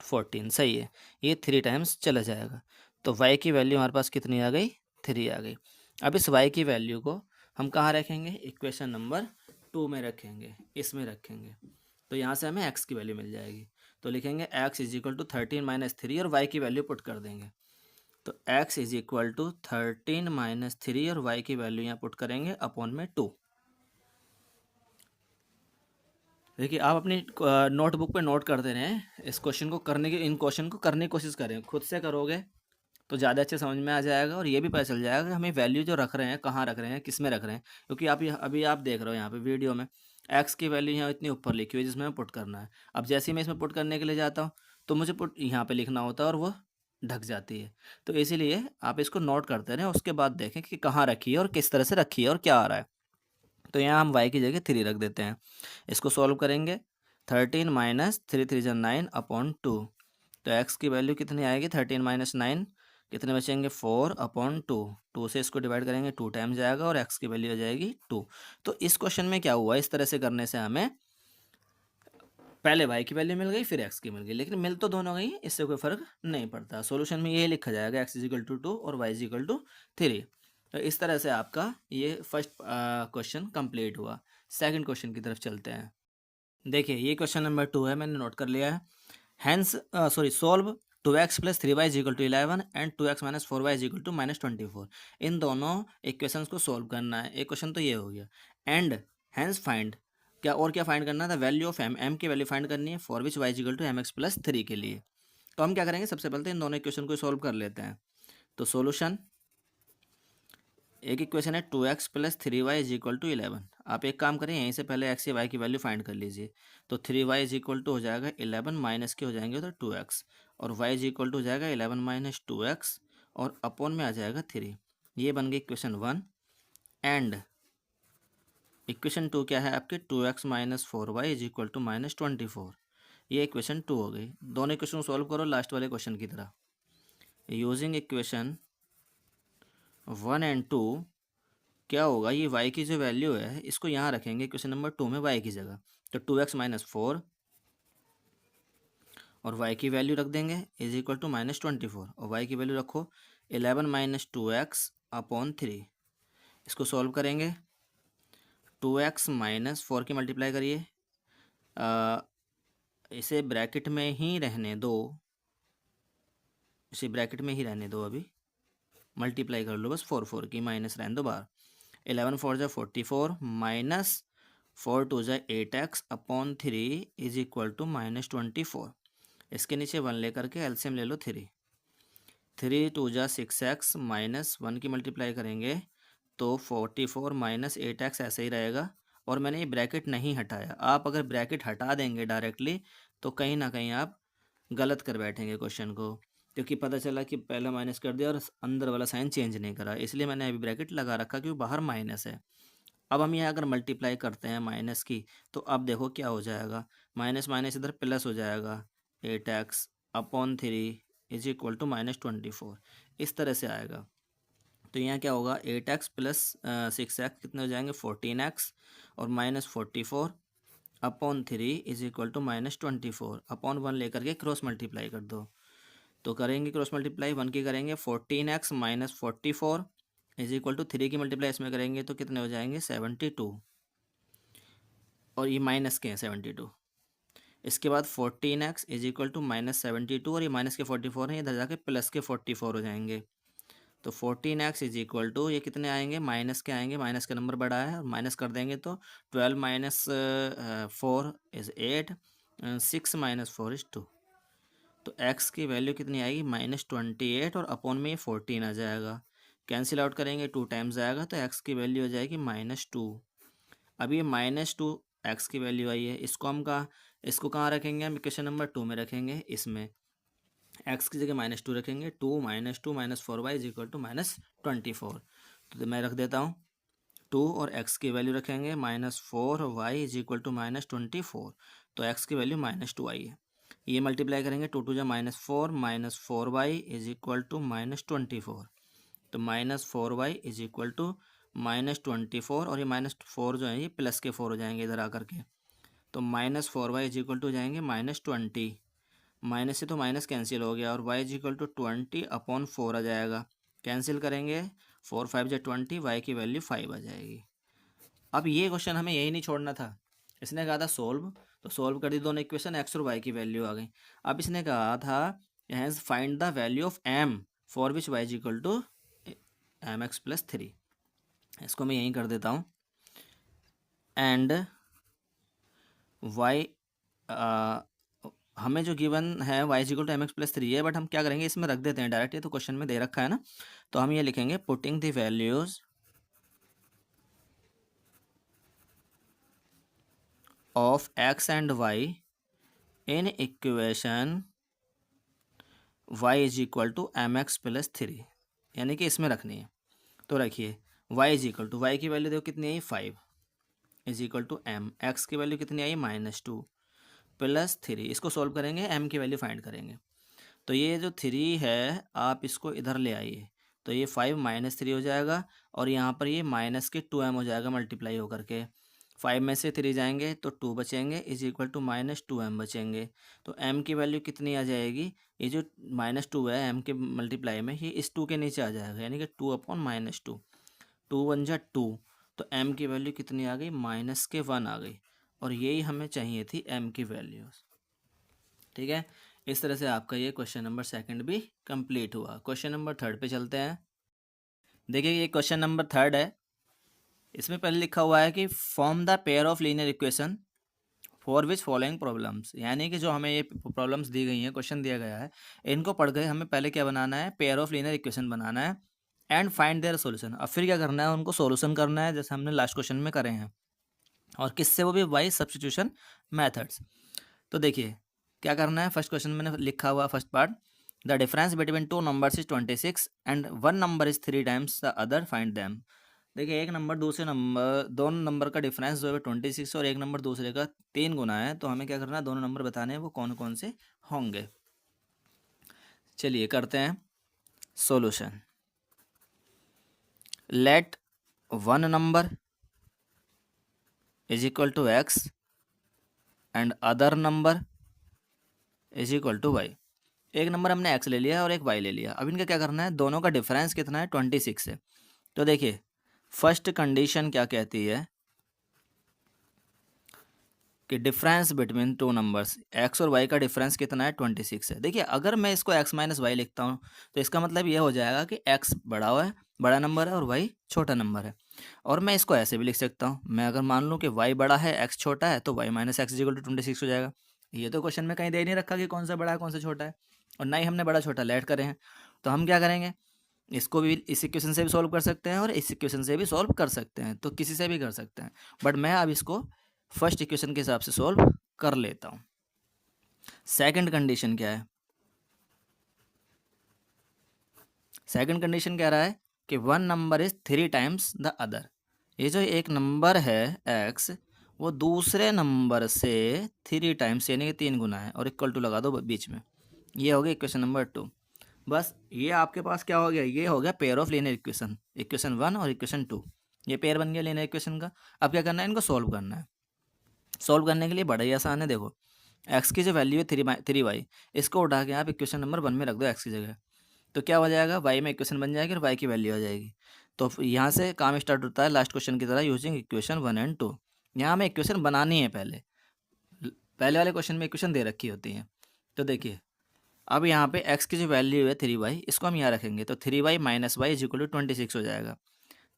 14, सही है, ये 3 टाइम्स चला जाएगा। तो y की वैल्यू हमारे पास कितनी आ गई, 3 आ गई। अब इस y की वैल्यू को हम कहाँ रखेंगे, इक्वेशन नंबर 2 में रखेंगे, इसमें रखेंगे। तो यहाँ से हमें x की वैल्यू मिल जाएगी। तो लिखेंगे x इज इक्वल टू 13 - 3 और y की वैल्यू पुट कर देंगे। तो x इज इक्वल टू 13 - 3 और y की वैल्यू यहाँ पुट करेंगे अपॉन में 2। देखिए, आप अपनी नोटबुक पे नोट करते रहें, इस क्वेश्चन को करने की, इन क्वेश्चन को करने की कोशिश करें। खुद से करोगे तो ज़्यादा अच्छे समझ में आ जाएगा और ये भी पता चल जाएगा कि हमें वैल्यू जो रख रहे हैं कहाँ रख रहे हैं, किस में रख रहे हैं। क्योंकि आप अभी आप देख रहे हो यहाँ पे वीडियो में एक्स की वैल्यू यहाँ इतनी ऊपर लिखी हुई है जिसमें पुट करना है। अब जैसे ही मैं इसमें पुट करने के लिए जाता हूँ तो मुझे पुट यहाँ पे लिखना होता है और वो ढक जाती है। तो इसीलिए आप इसको नोट करते रहें, उसके बाद देखें कि कहाँ रखी है और किस तरह से रखी है और क्या आ रहा है। तो यहाँ हम y की जगह 3 रख देते हैं। इसको सॉल्व करेंगे, 13 माइनस 3 3 जा 9/2। तो x की वैल्यू कितनी आएगी, 13 माइनस 9, कितने बचेंगे 4/2। 2 से इसको डिवाइड करेंगे, 2 टाइम्स जाएगा और x की वैल्यू आ जाएगी 2। तो इस क्वेश्चन में क्या हुआ, इस तरह से करने से हमें पहले y की वैल्यू मिल गई, फिर x की मिल गई, लेकिन मिल तो दोनों गई, इससे कोई फर्क नहीं पड़ता। सॉल्यूशन में यही लिखा जाएगा, x इजिकल टू 2 और y इजिकल टू 3। तो इस तरह से आपका ये फर्स्ट क्वेश्चन कंप्लीट हुआ। सेकंड क्वेश्चन की तरफ चलते हैं। देखिए, ये क्वेश्चन नंबर 2 है, मैंने नोट कर लिया है। Hence solve 2x + 3y = 11 and 2x - 4y = -24। इन दोनों इक्वेशंस को सोल्व करना है। एक क्वेश्चन तो ये हो गया। एंड हैंस फाइंड, क्या और क्या फाइंड करना था, वैल्यू ऑफ m की वैल्यू फाइंड करनी है, फॉर विच y = mx + 3 के लिए। तो हम क्या करेंगे, सबसे पहले तो इन दोनों इक्वेशन को सोल्व कर लेते हैं। तो सोल्यूशन, एक इक्वेशन है 2x + 3y = 11। आप एक काम करें, यहीं से पहले x या y की वैल्यू फाइंड कर लीजिए। तो 3y = हो जाएगा 11 माइनस के हो जाएंगे तो 2x, और y = हो जाएगा 11 - 2x और अपॉन में आ जाएगा 3। ये बन गई इक्वेशन 1। एंड इक्वेशन 2 क्या है आपके, 2x - 4y = -24। ये इक्वेशन 2 हो गई। दोनों इक्वेशन सॉल्व करो लास्ट वाले क्वेश्चन की तरह। यूजिंग इक्वेशन 1 एंड 2 क्या होगा, ये y की जो वैल्यू है इसको यहाँ रखेंगे क्वेश्चन नंबर 2 में y की जगह। तो 2x - 4 और y की वैल्यू रख देंगे = -24 और y की वैल्यू रखो 11 - 2x अपॉन 3। इसको सॉल्व करेंगे, 2x - 4 की मल्टीप्लाई करिए, इसे ब्रैकेट में ही रहने दो, इसे ब्रैकेट में ही रहने दो अभी, मल्टीप्लाई कर लो बस 4 की, माइनस रहने दो बाहर। 11 4 जा 44 माइनस 4 2 जा 8x upon 3 is equal to -24। इसके नीचे 1 लेकर के एलसीएम ले लो 3 2 जा 6x माइनस 1 की मल्टीप्लाई करेंगे तो 44 माइनस 8x ऐसे ही रहेगा। और मैंने ये ब्रैकेट नहीं हटाया, आप अगर ब्रैकेट हटा देंगे डायरेक्टली तो कहीं ना कहीं आप गलत कर बैठेंगे क्वेश्चन को, क्योंकि पता चला कि पहला माइनस कर दिया और अंदर वाला साइन चेंज नहीं करा, इसलिए मैंने अभी ब्रैकेट लगा रखा क्योंकि बाहर माइनस है। अब हम यहाँ अगर मल्टीप्लाई करते हैं माइनस की तो अब देखो क्या हो जाएगा, माइनस माइनस इधर प्लस हो जाएगा, 8x upon 3 is equal to -24, इस तरह से आएगा। तो यहाँ क्या होगा, 8x प्लस 6x कितने हो जाएंगे 14x और -44 upon 3 is equal to -24 upon 1 लेकर के क्रॉस मल्टीप्लाई कर दो। तो करेंगे क्रॉस मल्टीप्लाई 1 की करेंगे 14x minus 44 is equal to 3 की मल्टीप्लाई इसमें करेंगे तो कितने हो जाएंगे 72, और ये माइनस के हैं 72। इसके बाद 14x इज इक्वल टू -72 और ये माइनस के 44 हैं, इधर जाके प्लस के 44 हो जाएंगे। तो 14x इज इक्वल टू ये कितने आएंगे, माइनस के आएंगे, माइनस का नंबर बड़ा है और माइनस कर देंगे तो 12 माइनस 4 इज़ 8, 6 माइनस 4 इज़ 2। तो x की वैल्यू कितनी आएगी -28 और अपॉन में ये 14 आ जाएगा, कैंसिल आउट करेंगे 2 टाइम्स आएगा तो x की वैल्यू हो जाएगी -2। अब ये -2 x की वैल्यू आई है, इसको कहाँ रखेंगे हम, इक्वेशन नंबर 2 में रखेंगे। इसमें x की जगह -2 रखेंगे, 2 -2 -4y इज इक्वल टू -24। तो मैं रख देता हूँ 2 और x की वैल्यू रखेंगे -4y इज इक्वल टू -24। तो x की वैल्यू -2 आई है, ये मल्टीप्लाई करेंगे 2 2 जा -4 -4y इज इक्वल टू -24। तो -4y इज इक्वल टू -24 और ये -4 जो है ये प्लस के 4 हो जाएंगे इधर आकर के। तो -4y इज इक्वल टू जाएंगे -20, माइनस से तो माइनस कैंसिल हो गया और y is equal to 20 upon 4 आ जाएगा, कैंसिल करेंगे 4 5 जा 20, y की वैल्यू 5 आ जाएगी। अब ये क्वेश्चन हमें यही नहीं छोड़ना था, इसने कहा था सोल्व, तो सोल्व कर दी दोनों इक्वेशन, x और y की वैल्यू आ गई। अब इसने कहा था has find the value of m for which y is equal to mx plus 3। इसको मैं यहीं कर देता हूँ एंड y हमें जो गिवन है y is equal to mx plus 3 है, बट हम क्या करेंगे इसमें रख देते हैं डायरेक्ट, ये तो क्वेश्चन में दे रखा है ना। तो हम ये लिखेंगे putting the values of x and y in equation y is equal to mx plus 3, यानी कि इसमें रखनी है। तो रखिए y is equal to, y की वैल्यू देखो कितनी आई 5 is equal to m, x की वैल्यू कितनी आई -2 प्लस 3, इसको सोल्व करेंगे m की वैल्यू फाइंड करेंगे। तो ये जो 3 है आप इसको इधर ले आइए, तो ये 5 -3 हो जाएगा और यहाँ पर ये माइनस के 2m हो जाएगा मल्टीप्लाई होकर के, 5 में से 3 जाएंगे तो 2 बचेंगे इज इक्वल टू -2m बचेंगे। तो m की वैल्यू कितनी आ जाएगी, ये जो -2 है m के मल्टीप्लाई में ये इस 2 के नीचे आ जाएगा, यानी कि 2 अपॉन -2, 2 1 जा 2, तो m की वैल्यू कितनी आ गई -1 आ गई, और यही हमें चाहिए थी m की वैल्यू। ठीक है, इस तरह से आपका ये क्वेश्चन नंबर 2 भी कंप्लीट हुआ। क्वेश्चन नंबर 3 पे चलते हैं। देखिए ये क्वेश्चन नंबर 3 है, इसमें पहले लिखा हुआ है कि form the pair of linear equation for which following problems, यानी कि जो हमें ये प्रॉब्लम्स दी गई हैं, क्वेश्चन दिया गया है, इनको पढ़ के हमें पहले क्या बनाना है, पेयर ऑफ लीनियर इक्वेशन बनाना है एंड फाइंड देयर सॉल्यूशन। अब फिर क्या करना है, उनको सॉल्यूशन करना है जैसे हमने लास्ट क्वेश्चन में करे हैं, और किससे, वो भी बाई सब्स्टिट्यूशन मेथड्स। तो देखिए क्या करना है, फर्स्ट क्वेश्चन मैंने लिखा हुआ first part, the difference between 2 numbers is 26 and 1 number is 3 times the other, find them. देखिए एक नंबर दूसरे नंबर, दोनों नंबर का डिफरेंस जो है 26 और एक नंबर दूसरे का 3 गुना है, तो हमें क्या करना है, दोनों नंबर बताने हैं वो कौन कौन से होंगे। चलिए करते हैं solution. Let 1 number is equal to x and other number is equal to Y. एक नंबर हमने x ले लिया और एक y ले लिया, अब इनका क्या करना है, दोनों का डिफरेंस कितना है 26 है। तो देखिए फर्स्ट कंडीशन क्या कहती है, कि difference between two numbers, x और वाई का डिफरेंस कितना है, 26 है। देखिए अगर मैं इसको एक्स माइनस वाई लिखता हूँ तो इसका मतलब ये हो जाएगा कि एक्स बड़ा हुआ है, बड़ा नंबर है, और वाई छोटा नंबर है। और मैं इसको ऐसे भी लिख सकता हूँ, मैं अगर मान लूँ कि वाई बड़ा है एक्स छोटा है, तो Y minus X equal to 26 हो जाएगा। ये तो क्वेश्चन में कहीं दे नहीं रखा कि कौन सा बड़ा है कौन सा छोटा है, और ना ही हमने बड़ा छोटा लेट करे हैं। तो हम क्या करेंगे, इसको भी इस इक्वेशन से भी सॉल्व कर सकते हैं और इस इक्वेशन से भी सॉल्व कर सकते हैं, तो किसी से भी कर सकते हैं, बट मैं अब इसको फर्स्ट इक्वेशन के हिसाब से सॉल्व कर लेता हूँ। सेकंड कंडीशन क्या है, सेकंड कंडीशन कह रहा है कि one number is 3 times the other. ये जो एक नंबर है एक्स, वो दूसरे नंबर से 3 टाइम्स यानी कि 3 गुना है, और इक्वल टू लगा दो बीच में। ये हो गया इक्वेशन नंबर 2। बस ये आपके पास क्या हो गया, ये हो गया pair of linear equation, equation 1 और इक्वेशन 2, ये पेयर बन गया लीनियर इक्वेशन का। अब क्या करना है, इनको सॉल्व करना है। सॉल्व करने के लिए बड़ा ही आसान है, देखो एक्स की जो वैल्यू है 3y, इसको उठा के आप इक्वेशन नंबर 1 में रख दो एक्स की जगह, तो क्या हो जाएगा, वाई में इक्वेशन बन जाएगी और वाई की वैल्यू आ जाएगी। तो यहाँ से काम स्टार्ट होता है लास्ट क्वेश्चन की तरह, यूजिंग इक्वेशन 1 एंड 2। यहाँ हमें इक्वेशन बनानी है, पहले वाले क्वेश्चन में इक्वेशन दे रखी होती है। तो देखिए अब यहाँ पे x की जो वैल्यू है 3y, इसको हम यहाँ रखेंगे, तो 3y minus Y is equal to 26 हो जाएगा।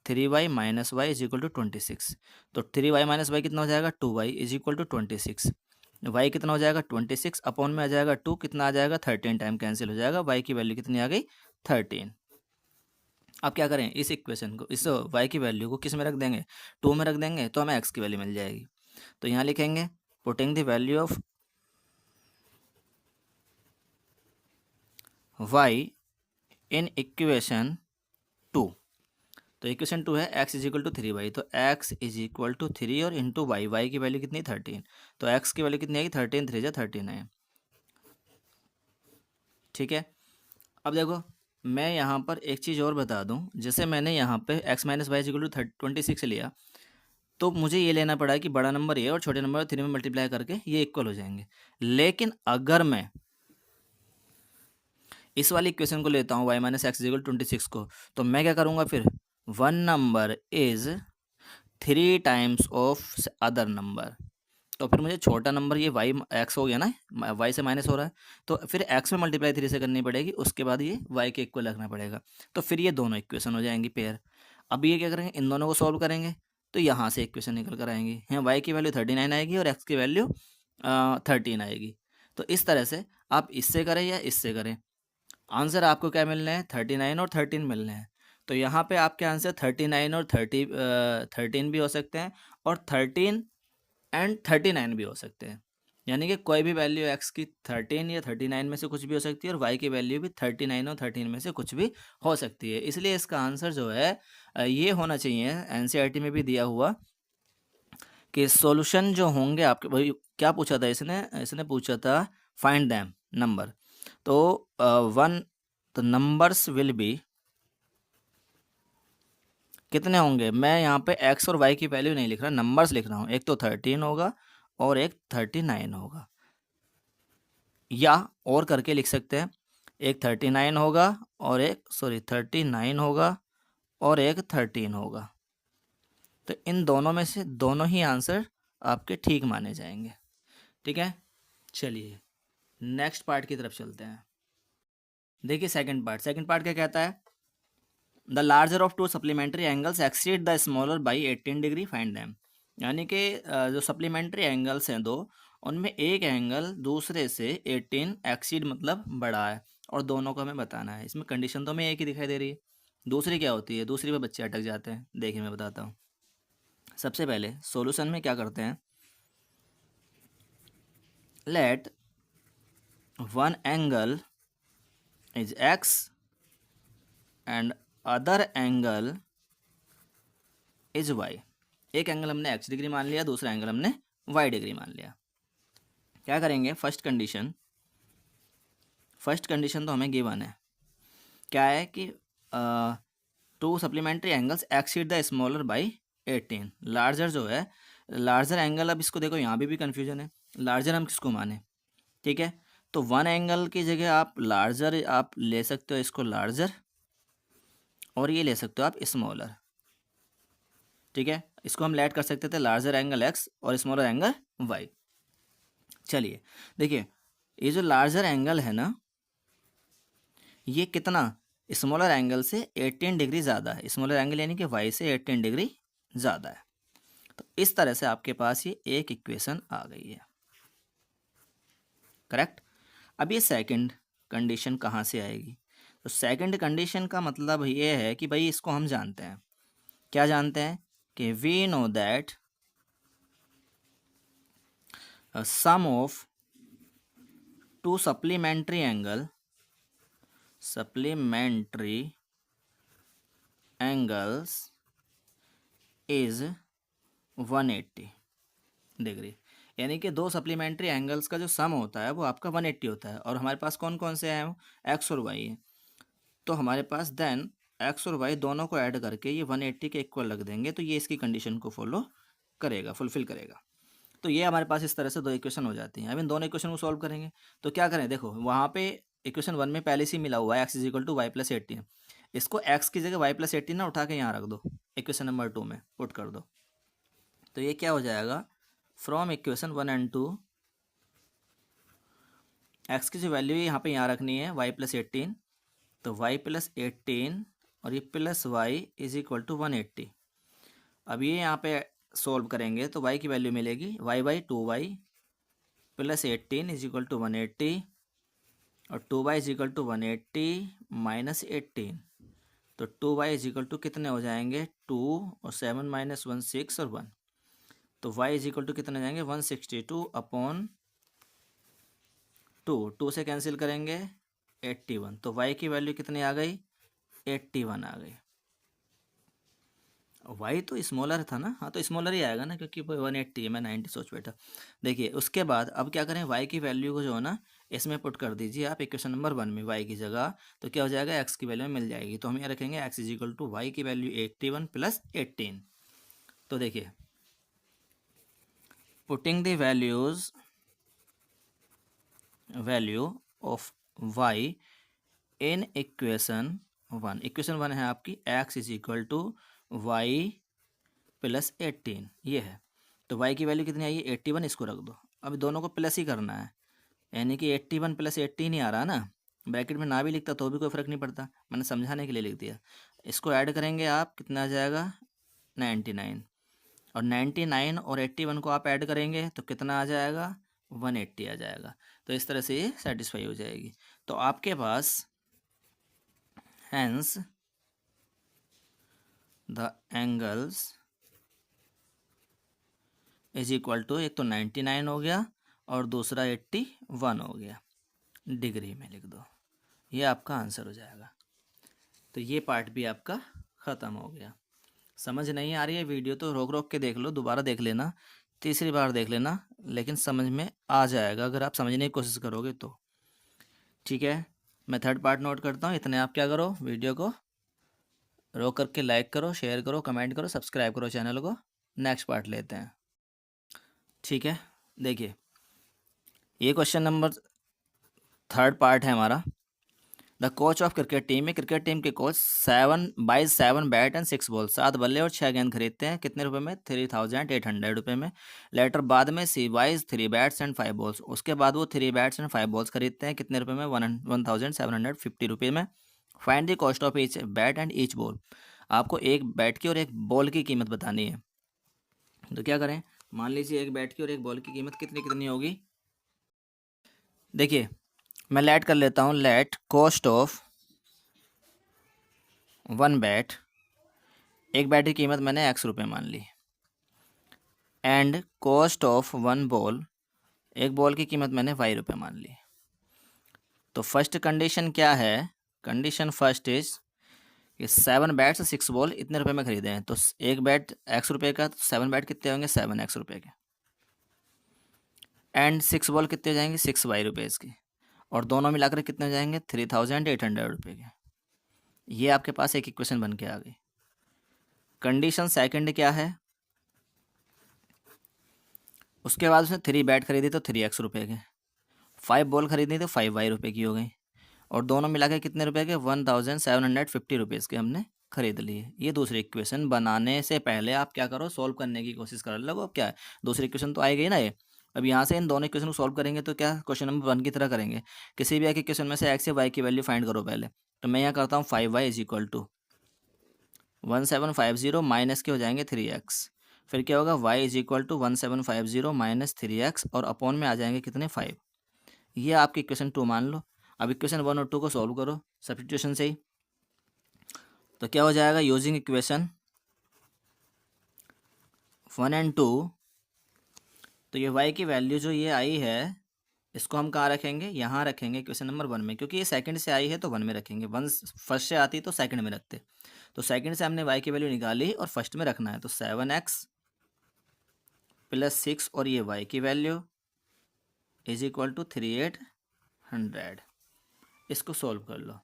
3y minus Y is equal to 26, तो 3y माइनस वाई कितना हो जाएगा, 2y is equal to 26। y कितना हो जाएगा, 26 अपॉन में आ जाएगा 2, कितना आ जाएगा 13, टाइम कैंसिल हो जाएगा, y की वैल्यू कितनी आ गई 13। अब क्या करें, इस इक्वेशन को, इस y की वैल्यू को किस में रख देंगे, 2 में रख देंगे, तो हमें x की वैल्यू मिल जाएगी। तो यहाँ लिखेंगे putting the value of y in equation 2। तो इक्वेशन 2 है x is equal to 3y, तो x इज इक्वल टू 3 और इंटू वाई, वाई की वैल्यू कितनी 13, तो x की वैल्यू कितनी आएगी 13, 3 जा 39। ठीक है। अब देखो मैं यहाँ पर एक चीज़ और बता दूँ, जैसे मैंने यहाँ पे x minus Y is equal to 26 लिया, तो मुझे ये लेना पड़ा कि बड़ा नंबर ये और छोटे नंबर 3 में मल्टीप्लाई करके ये इक्वल हो जाएंगे। लेकिन अगर मैं इस वाली इक्वेशन को लेता हूँ y माइनस एक्स इक्वल 26 को, तो मैं क्या करूँगा फिर, one number is 3 times of other number, तो फिर मुझे छोटा नंबर ये वाई एक्स हो गया ना, वाई से माइनस हो रहा है, तो फिर एक्स में मल्टीप्लाई 3 से करनी पड़ेगी, उसके बाद ये वाई के इक्वल रखना पड़ेगा, तो फिर ये दोनों इक्वेशन हो जाएंगी पेयर। अब ये क्या करेंगे, इन दोनों को सॉल्व करेंगे, तो यहाँ से इक्वेशन निकल कर आएंगी, यहाँ वाई की वैल्यू 39 आएगी और एक्स की वैल्यू 13 आएगी। तो इस तरह से आप इससे करें या इससे करें, आंसर आपको क्या मिलने हैं, 39 और 13 मिलने हैं। तो यहाँ पे आपके आंसर 39 और 13 भी हो सकते हैं, और 13 एंड 39 भी हो सकते हैं, यानी कि कोई भी वैल्यू एक्स की 13 या 39 में से कुछ भी हो सकती है, और वाई की वैल्यू भी 39 और 13 में से कुछ भी हो सकती है। इसलिए इसका आंसर जो है ये होना चाहिए, एनसीईआरटी में भी दिया हुआ कि सॉल्यूशन जो होंगे आपके, वही क्या पूछा था इसने, इसने पूछा था फाइंड दैम नंबर, तो वन, तो नंबर्स विल बी कितने होंगे, मैं यहाँ पे x और y की वैल्यू नहीं लिख रहा, नंबर्स लिख रहा हूँ, एक तो 13 होगा और एक 39 होगा, या और करके लिख सकते हैं, एक 39 होगा और एक 39 होगा और एक 13 होगा, तो इन दोनों में से दोनों ही आंसर आपके ठीक माने जाएंगे। ठीक है, चलिए नेक्स्ट पार्ट की तरफ चलते हैं। देखिए सेकंड पार्ट क्या कहता है, the larger of two supplementary angles exceed the smaller by 18 degree, find them. यानी कि जो सप्लीमेंट्री एंगल्स हैं दो, उनमें एक एंगल दूसरे से 18 एक्सीड मतलब बड़ा है, और दोनों को हमें बताना है। इसमें कंडीशन तो हमें एक ही दिखाई दे रही है, दूसरी क्या होती है, दूसरी पे बच्चे अटक जाते हैं। देखिए मैं बताता हूँ। सबसे पहले सॉल्यूशन में क्या करते हैं, let one angle is x and other angle is y. एक एंगल हमने एक्स डिग्री मान लिया, दूसरा एंगल हमने वाई डिग्री मान लिया। क्या करेंगे, फर्स्ट कंडीशन तो हमें गिवन है, क्या है कि to supplementary angles exceed the smaller by 18। Larger जो है, लार्जर एंगल, अब इसको देखो यहाँ भी कन्फ्यूजन है, लार्जर हम किसको माने। ठीक है, तो वन एंगल की जगह आप लार्जर आप ले सकते हो, इसको लार्जर, और ये ले सकते हो आप स्मॉलर। ठीक है, इसको हम लेट कर सकते थे लार्जर एंगल एक्स और स्मॉलर एंगल वाई। चलिए देखिए, ये जो लार्जर एंगल है ना, ये कितना स्मॉलर एंगल से 18 डिग्री ज़्यादा है। स्मॉलर एंगल यानी कि वाई से 18 डिग्री ज़्यादा है। तो इस तरह से आपके पास ये एक इक्वेशन आ गई है, करेक्ट। अब ये सेकंड कंडीशन कहाँ से आएगी? तो सेकंड कंडीशन का मतलब ये है कि भाई इसको हम जानते हैं, क्या जानते हैं कि we know that sum of two supplementary angles is 180 degree. यानी कि दो सप्लीमेंट्री एंगल्स का जो सम होता है वो आपका 180 होता है। और हमारे पास कौन कौन से हैं? एक्स और वाई है। तो हमारे पास देन एक्स और वाई दोनों को ऐड करके ये 180 के इक्वल रख देंगे, तो ये इसकी कंडीशन को फॉलो करेगा, फुलफिल करेगा। तो ये हमारे पास इस तरह से दो इक्वेशन हो जाती हैं। अब इन दोनों इक्वेशन को सॉल्व करेंगे तो क्या करें? देखो वहाँ पे इक्वेशन 1 में पहले से ही मिला हुआ है x is equal to y plus 18। इसको एक्स की जगह वाई प्लस 18 ना उठा के यहाँ रख दो, इक्वेशन नंबर 2 में पुट कर दो। तो ये क्या हो जाएगा? फ्रॉम इक्वेशन 1 एंड 2 एक्स की जो वैल्यू है यहाँ रखनी है वाई प्लस 18। तो वाई प्लस 18 और ये plus Y is equal to 180। अब ये यहाँ पे सोल्व करेंगे तो y की वैल्यू मिलेगी y by 2y plus 18 is equal to 180 और 2y is equal to 180 minus 18। तो 2y इज इक्वल टू कितने हो जाएंगे? 2 और 7 माइनस 1 6 और 1। तो y इज इक्वल टू कितने हो जाएंगे? 162 अपॉन 2 से कैंसिल करेंगे 81। तो y की वैल्यू कितनी आ गई? 81 आ गई। वाई तो स्मॉलर था ना, हाँ तो स्मॉलर ही आएगा ना, क्योंकि 180 है, मैं 90 सोच बैठा। देखिए उसके बाद अब क्या करें? वाई की वैल्यू को जो है ना इसमें पुट कर दीजिए आप इक्वेशन नंबर 1 में वाई की जगह। तो क्या हो जाएगा? एक्स की वैल्यू मिल जाएगी। तो हम यहाँ रखेंगे x is equal to y की वैल्यू 81 प्लस 18। तो देखिए putting the value of y in equation 1। Equation 1 है आपकी x is equal to y plus 18, ये है। तो y की वैल्यू कितनी आई है? 81। इसको रख दो। अब दोनों को प्लस ही करना है, यानी कि 81 प्लस 18 ही आ रहा ना। ब्रैकेट में ना भी लिखता तो भी कोई फ़र्क नहीं पड़ता, मैंने समझाने के लिए लिख दिया। इसको ऐड करेंगे आप, कितना आ जाएगा? 99। और 99 और 81 को आप ऐड करेंगे तो कितना आ जाएगा? 180 आ जाएगा। तो इस तरह से ये सेटिस्फाई हो जाएगी। तो आपके पास hence the angles is equal to, एक तो 99 हो गया और दूसरा 81 हो गया, डिग्री में लिख दो। ये आपका आंसर हो जाएगा। तो ये पार्ट भी आपका ख़त्म हो गया। समझ नहीं आ रही है वीडियो तो रोक रोक के देख लो, दोबारा देख लेना, तीसरी बार देख लेना, लेकिन समझ में आ जाएगा अगर आप समझने की कोशिश करोगे तो। ठीक है, मैं थर्ड पार्ट नोट करता हूँ। इतने आप क्या करो, वीडियो को रोक करके लाइक करो, शेयर करो, कमेंट करो, सब्सक्राइब करो चैनल को। नेक्स्ट पार्ट लेते हैं। ठीक है, देखिए ये क्वेश्चन नंबर थर्ड पार्ट है हमारा। The coach of cricket team में, क्रिकेट टीम के कोच 7 बैट एंड 6 बॉल, 7 बल्ले और 6 गेंद खरीदते हैं। कितने रुपए में? 3800 रुपये में। लेटर बाद में सी बाइज 3 बैट्स एंड 5 बॉल्स, उसके बाद वो 3 बैट्स एंड 5 बॉल्स खरीदते हैं। कितने रुपए में? 1750 रुपये में। Find the cost of each bat and each ball, आपको एक बैट की और एक बॉल की कीमत बतानी है। तो क्या करें? मान लीजिए एक बैट की और एक बॉल की कीमत कितनी कितनी होगी। देखिए मैं लेट कर लेता हूँ। लेट कॉस्ट ऑफ 1 बैट, एक बैट की कीमत मैंने x रुपये मान ली, एंड कॉस्ट ऑफ 1 बॉल, एक बॉल की कीमत मैंने y रुपये मान ली। तो फर्स्ट कंडीशन क्या है? कंडीशन फर्स्ट इज कि 7 बैट्स 6 बॉल इतने रुपए में खरीदे हैं। तो एक बैट x रुपये का, तो 7 बैट कितने होंगे? 7x रुपये के। एंड 6 बॉल कितने हो जाएंगे? 6y रुपये की। और दोनों मिलाकर कितने हो जाएंगे? 3800 रुपये के। ये आपके पास एक इक्वेशन बन के आ गई। कंडीशन सेकंड क्या है? उसके बाद उसने 3 बैट खरीदी तो 3x रुपये के, 5 बॉल खरीदी तो 5y रुपये की हो गई, और दोनों मिला के कितने रुपए के? 1750 रुपीज़ के हमने खरीद लिए। ये दूसरी इक्वेशन बनाने से पहले आप क्या करो? सॉल्व करने की कोशिश कर लो। क्या है? दूसरी इक्वेशन तो आई गई ना ये, अब यहाँ से इन दोनों इक्वेशन को सॉल्व करेंगे तो क्या क्वेश्चन नंबर 1 की तरह करेंगे। किसी भी एक इक्वेशन में से एक्स या वाई की वैल्यू फाइंड करो पहले। तो मैं यहाँ करता हूँ 5y is equal to 1750 minus के हो जाएंगे 3x। फिर क्या होगा y is equal to 1750 minus 3x और अपॉन में आ जाएंगे कितने 5। ये आपकी इक्वेशन 2 मान लो। अब इक्वेशन 1 और 2 को सॉल्व करो सब्स्टिट्यूशन से ही। तो क्या हो जाएगा यूजिंग इक्वेशन 1 एंड 2। तो ये y की वैल्यू जो ये आई है इसको हम कहाँ रखेंगे, यहाँ रखेंगे क्वेश्चन नंबर 1 में, क्योंकि ये सेकंड से आई है तो 1 में रखेंगे। 1 फर्स्ट से आती तो सेकंड में रखते। तो सेकंड से हमने y की वैल्यू निकाली और फर्स्ट में रखना है। तो 7x प्लस 6 और ये y की वैल्यू इज इक्वल टू 3800। इसको सॉल्व कर लो।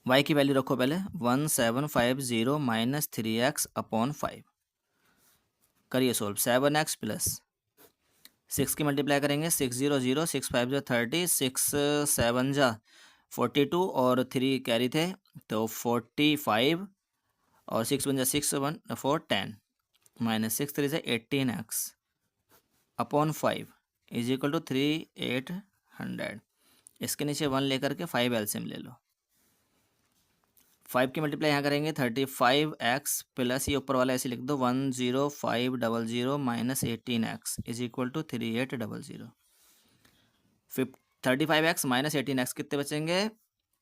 y की वैल्यू रखो पहले 1750 माइनस 3x अपॉन 5। करिए सॉल्व। 7x प्लस 6 की मल्टीप्लाई करेंगे 600 6 5 जा 30 6 7 जा 42 और 3 कैरी थे तो 45 और 6 1 जा 6 1 4 10 माइनस 6 3 से 18x upon 5 is equal to 3800। इसके नीचे 1 लेकर के 5 एलसीएम ले लो। 5 की मल्टीप्लाई यहाँ करेंगे 35x प्लस ये ऊपर वाला ऐसे लिख दो 10500 minus 18x is equal to 3800। 35x minus 18x कितने बचेंगे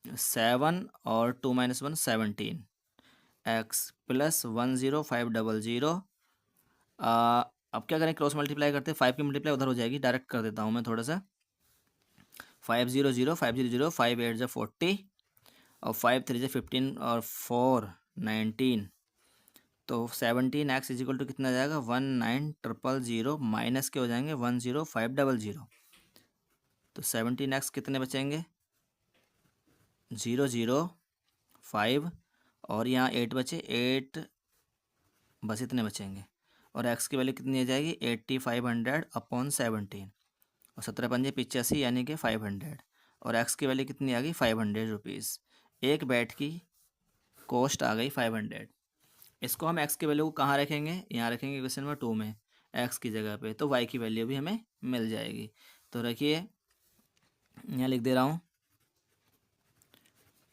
7 और 2 माइनस 1 17x प्लस 10500। अब क्या करें क्रॉस मल्टीप्लाई करते हैं। 5 की मल्टीप्लाई उधर हो जाएगी, डायरेक्ट कर देता हूँ मैं थोड़ा सा। 500 500 5 8 जा 40 और 5 3 जा 15 और 4 19। तो 17x इज इक्वल टू कितना जाएगा 19000 माइनस के हो जाएंगे 10500। तो 17x कितने बचेंगे 005 और यहाँ 8 बचे 8 बस इतने बचेंगे। और x की वैल्यू कितनी आ जाएगी 8500 अपॉन 17 और 17 पंजे 85 यानी कि 500 और x की वैल्यू कितनी आ गई 500 रुपीज़। एक बैट की कॉस्ट आ गई 500। इसको हम x की वैल्यू को कहाँ रखेंगे, यहाँ रखेंगे क्वेश्चन नंबर 2 में x की जगह पे। तो y की वैल्यू भी हमें मिल जाएगी। तो रखिए यहाँ लिख दे रहा हूँ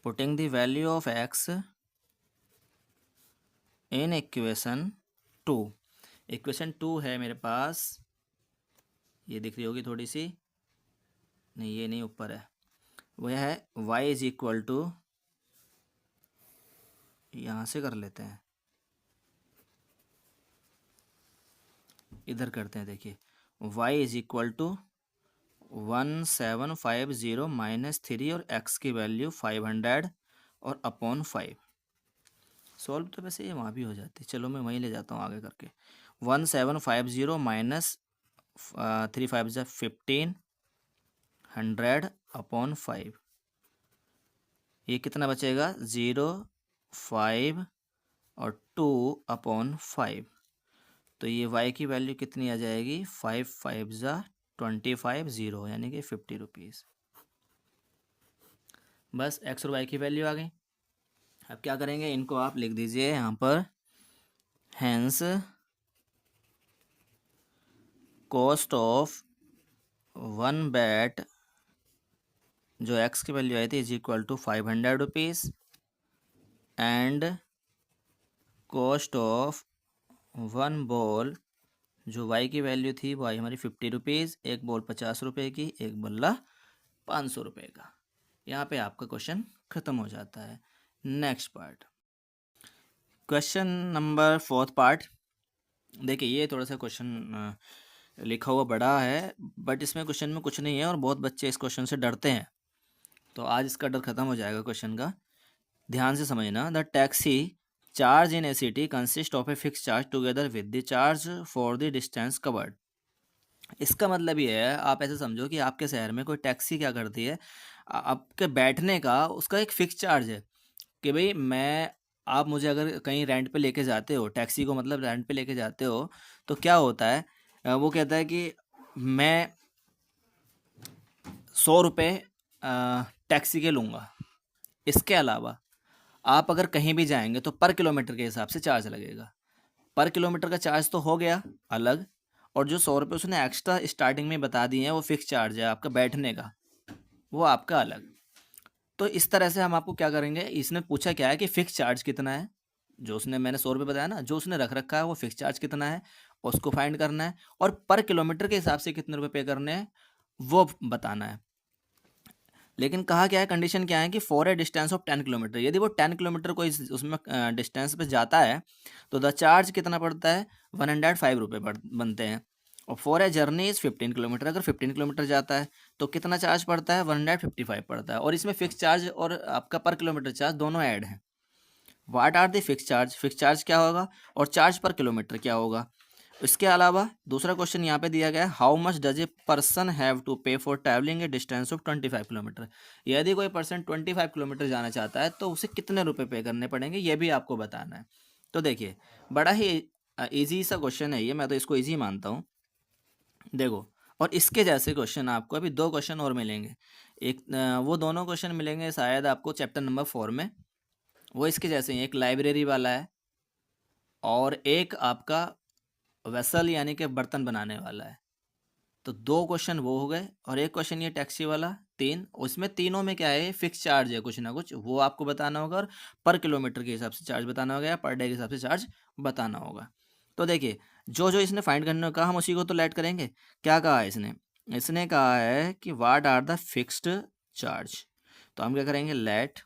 putting the value of x in equation 2। Equation 2 है मेरे पास, ये दिख रही होगी थोड़ी सी, नहीं ये नहीं ऊपर है, वह है y इज इक्वल टू, यहाँ से कर लेते हैं, इधर करते हैं। देखिए y is equal to 1750 minus 3 और x की वैल्यू 500 और अपॉन 5। सॉल्व तो वैसे ये वहाँ भी हो जाती है, चलो मैं वहीं ले जाता हूँ आगे करके। 1750 माइनस 3 5 जा 15 100 अपॉन 5। ये कितना बचेगा 0 5 और 2 अपॉन 5। तो ये y की वैल्यू कितनी आ जाएगी 5 5 जा 25 0 यानी कि 50 रुपीज़। बस x और y की वैल्यू आ गई। अब क्या करेंगे, इनको आप लिख दीजिए यहाँ पर। हैंस कॉस्ट ऑफ 1 बैट जो x की वैल्यू आई थी is equal to 500 rupees and cost of 1 ball जो y की वैल्यू थी वो आई हमारी 50 रुपीज़। एक बॉल 50 रुपये की, एक बल्ला 500 रुपये का। यहाँ पे आपका क्वेश्चन ख़त्म हो जाता है। Next part, question number 4 part. देखिए ये थोड़ा सा क्वेश्चन लिखा हुआ बड़ा है, बट इसमें क्वेश्चन में कुछ नहीं है और बहुत बच्चे इस क्वेश्चन से डरते हैं। तो आज इसका डर ख़त्म हो जाएगा क्वेश्चन का। ध्यान से समझना। The taxi charge in A city consist of a fix charge together with the charge for the distance covered. इसका मतलब ये है, आप ऐसे समझो कि आपके शहर में कोई टैक्सी क्या करती है, आपके बैठने का उसका एक फ़िक्स चार्ज है कि भाई आप मुझे अगर कहीं रेंट पे लेके जाते हो, टैक्सी को मतलब रेंट पे लेके जाते हो, तो क्या होता है वो कहता है कि मैं 100 रुपये टैक्सी के लूँगा। इसके अलावा आप अगर कहीं भी जाएंगे तो पर किलोमीटर के हिसाब से चार्ज लगेगा। पर किलोमीटर का चार्ज तो हो गया अलग, और जो 100 रुपये उसने एक्स्ट्रा स्टार्टिंग में बता दिए हैं वो फिक्स चार्ज है आपका बैठने का, वो आपका अलग। तो इस तरह से हम आपको क्या करेंगे, इसने पूछा क्या है कि फिक्स चार्ज कितना है, जो उसने मैंने 100 रुपये बताया ना, जो उसने रख रखा है वो फिक्स चार्ज कितना है उसको फाइंड करना है, और पर किलोमीटर के हिसाब से कितने रुपए पे करने हैं वो बताना है। लेकिन कहा क्या है, कंडीशन क्या है कि for a distance of 10 kilometre, यदि वो 10 किलोमीटर को उसमें डिस्टेंस पे जाता है तो द चार्ज कितना पड़ता है, 105 रुपये बनते हैं। और for a journey is 15 kilometre, अगर 15 किलोमीटर जाता है तो कितना चार्ज पड़ता है, 155 पड़ता है। और इसमें फिक्स चार्ज और आपका पर किलोमीटर चार्ज दोनों ऐड हैं। What are the fix charge, fix charge क्या होगा और चार्ज पर किलोमीटर क्या होगा। इसके अलावा दूसरा क्वेश्चन यहाँ पे दिया गया है, how much does a person have to pay for travelling a distance of 25 kilometre. यदि कोई पर्सन 25 किलोमीटर जाना चाहता है तो उसे कितने रुपए पे करने पड़ेंगे, ये भी आपको बताना है। तो देखिए बड़ा ही इजी सा क्वेश्चन है ये, मैं तो इसको इजी मानता हूँ। देखो, और इसके जैसे क्वेश्चन आपको अभी 2 क्वेश्चन और मिलेंगे। एक वो दोनों क्वेश्चन मिलेंगे शायद आपको चैप्टर नंबर 4 में, वो इसके जैसे ही, एक लाइब्रेरी वाला है और एक आपका वेसल यानी कि बर्तन बनाने वाला है। तो 2 क्वेश्चन वो हो गए और एक क्वेश्चन ये टैक्सी वाला, 3। उसमें तीनों में क्या है, फिक्स चार्ज है कुछ ना कुछ, वो आपको बताना होगा, और पर किलोमीटर के हिसाब से चार्ज बताना होगा या पर डे के हिसाब से चार्ज बताना होगा। तो देखिए जो जो इसने फाइंड करने को कहा हम उसी को तो लेट करेंगे। क्या कहा है इसने, इसने कहा है कि what are the fixed charge, तो हम क्या करेंगे, लेट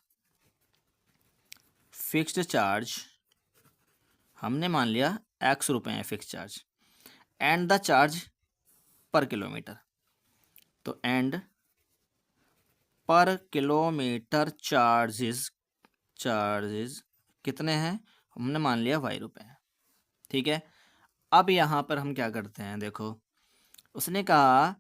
फिक्स्ड चार्ज, हमने मान लिया x रुपए है fix charge, and the charge पर किलोमीटर, तो एंड पर किलोमीटर चार्जेस कितने हैं, हमने मान लिया ₹y हैं। ठीक है, अब यहाँ पर हम क्या करते हैं, देखो उसने कहा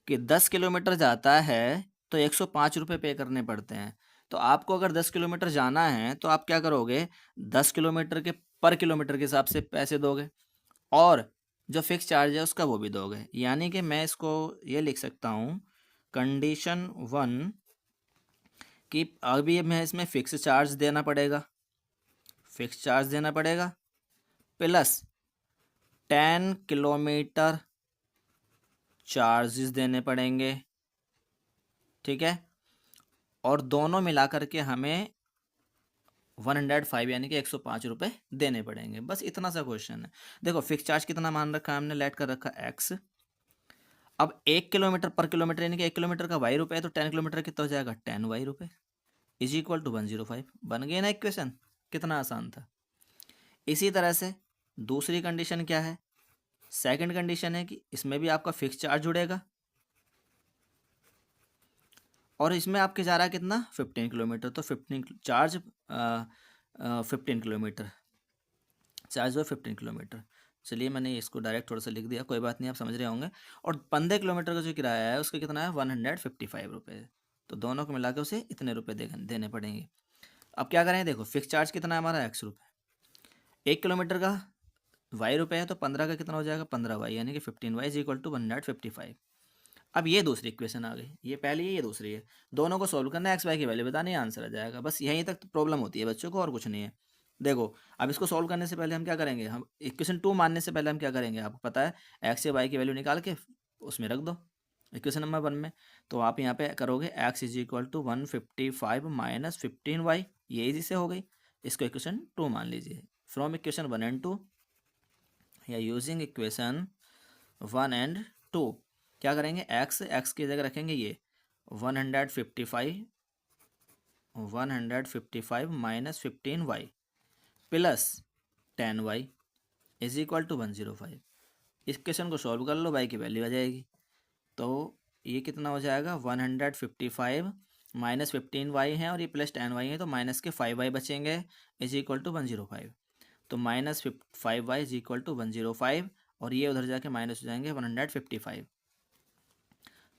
कि 10 किलोमीटर जाता है तो 105 रुपये पे करने पड़ते हैं। तो आपको अगर 10 किलोमीटर जाना है तो आप क्या करोगे, 10 किलोमीटर के पर किलोमीटर के हिसाब से पैसे दोगे और जो फिक्स चार्ज है उसका वो भी दोगे। यानी कि मैं इसको ये लिख सकता हूँ, कंडीशन 1 कि अभी मैं इसमें फिक्स चार्ज देना पड़ेगा, फिक्स चार्ज देना पड़ेगा प्लस 10 किलोमीटर चार्जेस देने पड़ेंगे। ठीक है, और दोनों मिलाकर के हमें 105 यानी कि 105 रुपये देने पड़ेंगे। बस इतना सा क्वेश्चन है। देखो फिक्स चार्ज कितना मान रखा है हमने, लेट कर रखा x। अब 1 किलोमीटर पर किलोमीटर यानी कि 1 किलोमीटर का ₹y है, तो 10 किलोमीटर कितना हो जाएगा, 10 y इज इक्वल टू 105। बन गए ना इक्वेशन, कितना आसान था। इसी तरह से दूसरी कंडीशन क्या है, सेकंड कंडीशन है कि इसमें भी आपका फिक्स चार्ज जुड़ेगा और इसमें आपके जा रहा है कितना, 15 किलोमीटर, तो 15 चार्ज 15 किलोमीटर, चार्ज हुआ 15 किलोमीटर। चलिए मैंने इसको डायरेक्ट थोड़ा सा लिख दिया, कोई बात नहीं, आप समझ रहे होंगे। और 15 किलोमीटर का जो किराया है उसका कितना है, 155 रुपये। तो दोनों को मिला के उसे इतने रुपये देने पड़ेंगे। अब क्या करें, देखो फिक्स चार्ज कितना है हमारा, ₹1। 1 किलोमीटर का ₹y है, तो 15 का कितना हो जाएगा, 15y यानी कि 15y इज इक्वल टू 155। अब ये दूसरी इक्वेशन आ गई, ये पहली है ये दूसरी है, दोनों को सॉल्व करना है, एक्स वाई की वैल्यू बतानी है, आंसर आ जाएगा। बस यहीं तक तो प्रॉब्लम होती है बच्चों को, और कुछ नहीं है। देखो अब इसको सॉल्व करने से पहले हम क्या करेंगे, हम इक्वेशन 2 मानने से पहले हम क्या करेंगे, आपको पता है एक्स या वाई की वैल्यू निकाल के उसमें रख दो इक्वेशन नंबर 1 में। तो आप यहाँ पे करोगे x is equal to 155 minus 15y, ये इजी से हो गई। इसको इक्वेशन 2 मान लीजिए। फ्रॉम इक्वेशन 1 एंड 2 या यूजिंग इक्वेशन 1 एंड 2 क्या करेंगे, एक्स की जगह रखेंगे ये 155 minus 15y plus 10y is equal to 105। इस क्वेश्चन को सॉल्व कर लो, y की वैल्यू आ जाएगी। तो ये कितना हो जाएगा, 155 माइनस 15y है और ये प्लस 10y है, तो माइनस के 5y बचेंगे इज इक्वल टू 105। तो minus 5y is equal to 105 और ये उधर जाके माइनस हो जाएंगे 155।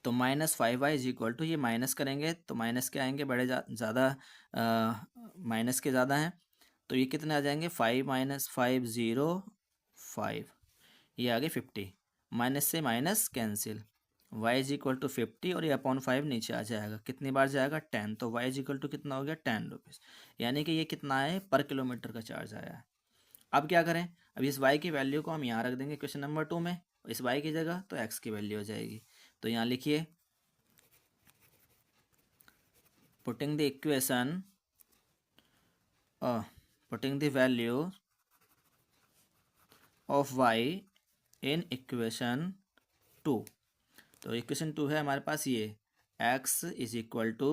तो minus 5y is equal to, ये माइनस करेंगे तो माइनस के आएंगे बड़े ज़्यादा, माइनस के ज़्यादा हैं, तो ये कितने आ जाएंगे, 5 माइनस 5 0 5, ये आ गए 50। माइनस से minus cancel, y is equal to 50 और ये अपॉन 5 नीचे आ जाएगा, कितनी बार जाएगा, 10। तो y इज इक्वल टू कितना हो गया, 10 रुपीज़। यानी कि ये कितना है, पर किलोमीटर का चार्ज आया है। अब क्या करें, अब इस y की वैल्यू को हम यहाँ रख देंगे क्वेश्चन नंबर 2 में, इस y की जगह तो x की वैल्यू हो जाएगी। तो यहाँ लिखिए putting the equation putting the value of y in equation 2। तो इक्वेशन 2 है हमारे पास ये x is equal to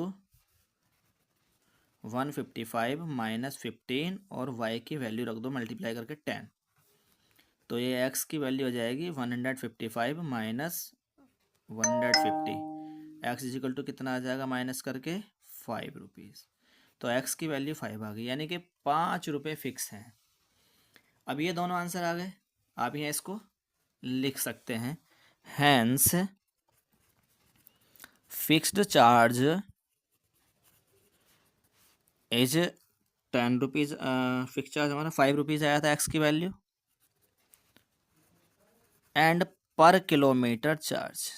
155 minus 15 और y की वैल्यू रख दो मल्टीप्लाई करके 10। तो ये x की वैल्यू हो जाएगी 155 minus 150। x is equal to कितना आ जाएगा माइनस करके 5 रुपीज़। तो x की वैल्यू 5 आ गई, यानी कि 5 रुपये फिक्स हैं। अब ये दोनों आंसर आ गए, आप यहाँ इसको लिख सकते हैं। Hence fixed charge is 10 rupees. Fix charge हमारा 5 रुपीज़ आया था एक्स की value, and per kilometre charge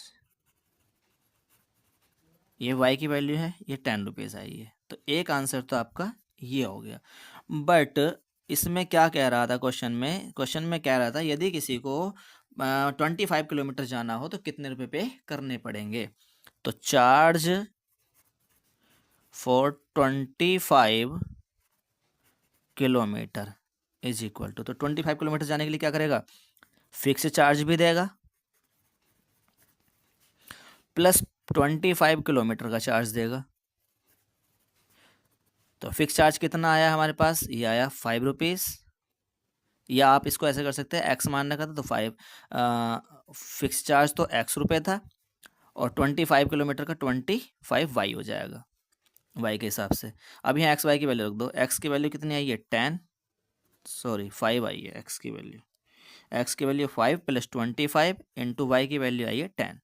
ये वाई की वैल्यू है, ये 10 रुपीज़ आई है। तो एक आंसर तो आपका ये हो गया। बट इसमें क्या कह रहा था क्वेश्चन में कह रहा था यदि किसी को 25 किलोमीटर जाना हो तो कितने रुपए पे करने पड़ेंगे। तो charge for 25 kilometre is equal to, तो 25 किलोमीटर जाने के लिए क्या करेगा, फिक्स चार्ज भी देगा प्लस 25 किलोमीटर का चार्ज देगा। तो फिक्स चार्ज कितना आया हमारे पास, ये आया 5 रुपीज़, या आप इसको ऐसे कर सकते हैं एक्स मानने का था तो 5 फिक्स चार्ज तो एक्स रुपये था और 25 किलोमीटर का 25 वाई हो जाएगा वाई के हिसाब से। अब यहाँ एक्स वाई की वैल्यू रख दो, एक्स की वैल्यू कितनी आई है 5 आई है एक्स की वैल्यू 5 प्लस 25 इंटू वाई की वैल्यू आई है 10।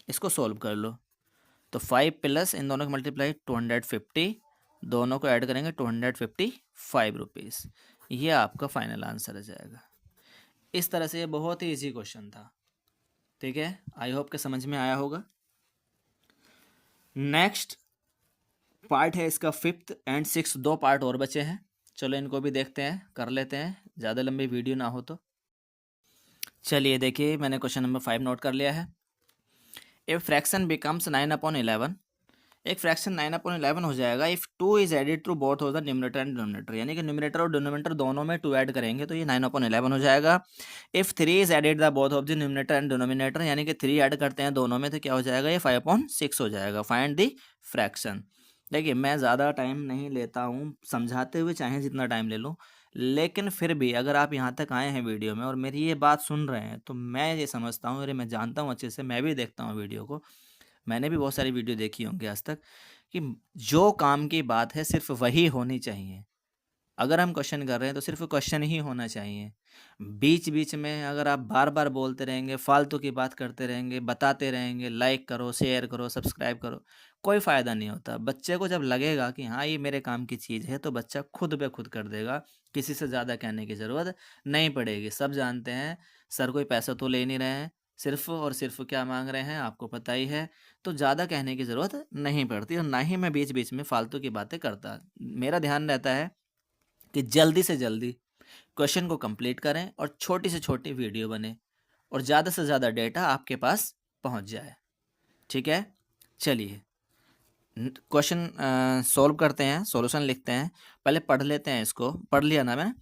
इसको सोल्व कर लो तो 5 प्लस इन दोनों का मल्टीप्लाई 250, दोनों को ऐड करेंगे 255 रुपीज़। ये आपका फाइनल आंसर आ जाएगा। इस तरह से ये बहुत ही इजी क्वेश्चन था, ठीक है। आई होप के समझ में आया होगा। नेक्स्ट पार्ट है इसका 5th एंड 6th, 2 पार्ट और बचे हैं। चलो इनको भी देखते हैं, कर लेते हैं, ज़्यादा लंबी वीडियो ना हो तो। चलिए देखिए, मैंने क्वेश्चन नंबर 5 नोट कर लिया है। ए फ्रैक्शन बिकम्स 9/11, एक फ्रैक्शन 9/11 हो जाएगा if 2 is added to both of the numerator and denominator, यानी कि न्यूमरेटर और डिनोमिनेटर दोनों में 2 ऐड करेंगे तो ये 9/11 हो जाएगा। If 3 is added the both of the numerator and denominator, यानी कि 3 ऐड करते हैं दोनों में तो क्या हो जाएगा, ये 5/6 हो जाएगा। Find the fraction. देखिए मैं ज़्यादा टाइम नहीं लेता हूँ समझाते हुए, चाहे जितना टाइम ले लूँ, लेकिन फिर भी अगर आप यहाँ तक आए हैं वीडियो में और मेरी ये बात सुन रहे हैं तो मैं ये समझता हूँ, अरे मैं जानता हूँ अच्छे से, मैं भी देखता हूँ वीडियो को, मैंने भी बहुत सारी वीडियो देखी होंगी आज तक, कि जो काम की बात है सिर्फ वही होनी चाहिए। अगर हम क्वेश्चन कर रहे हैं तो सिर्फ क्वेश्चन ही होना चाहिए। बीच बीच में अगर आप बार बार बोलते रहेंगे, फालतू की बात करते रहेंगे, बताते रहेंगे, लाइक करो, शेयर करो, सब्सक्राइब करो, कोई फ़ायदा नहीं होता। बच्चे को जब लगेगा कि हाँ ये मेरे काम की चीज़ है तो बच्चा खुद ब खुद कर देगा, किसी से ज़्यादा कहने की ज़रूरत नहीं पड़ेगी। सब जानते हैं सर कोई पैसा तो ले नहीं रहे हैं, सिर्फ़ और सिर्फ क्या मांग रहे हैं आपको पता ही है, तो ज़्यादा कहने की ज़रूरत नहीं पड़ती और ना ही मैं बीच बीच में फालतू की बातें करता। मेरा ध्यान रहता है कि जल्दी से जल्दी क्वेश्चन को कंप्लीट करें और छोटी से छोटी वीडियो बने और ज़्यादा से ज़्यादा डेटा आपके पास पहुंच जाए, ठीक है। चलिए क्वेश्चन सॉल्व करते हैं, सॉल्यूशन लिखते हैं। पहले पढ़ लेते हैं, इसको पढ़ लिया ना मैंने।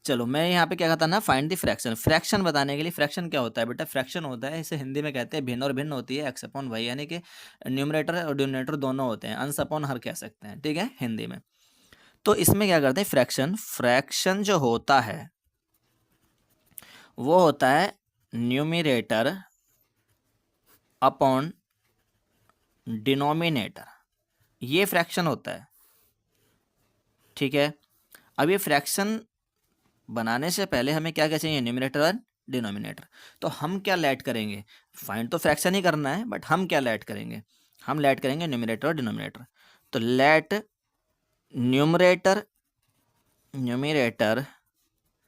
चलो मैं यहाँ पे क्या कहता ना, फाइंड द फ्रैक्शन। फ्रैक्शन बताने के लिए, फ्रैक्शन क्या होता है बेटा, फ्रैक्शन होता है, इसे हिंदी में कहते हैं भिन्न, और भिन्न होती है एक्स अपॉन वाई, यानी कि न्यूमरेटर और डिनोमिनेटर दोनों होते हैं, अंश अपॉन हर कह सकते हैं, ठीक है हिंदी में। तो इसमें क्या करते हैं, फ्रैक्शन जो होता है वो होता है न्यूमरेटर अपॉन डिनोमिनेटर, ये फ्रैक्शन होता है, ठीक है। अब ये फ्रैक्शन बनाने से पहले हमें क्या क्या चाहिए, न्यूमरेटर और डिनोमिनेटर। तो हम क्या लेट करेंगे, फाइंड तो फ्रैक्शन ही करना है, बट हम क्या लेट करेंगे, हम लेट करेंगे न्यूमरेटर और डिनोमिनेटर। तो let numerator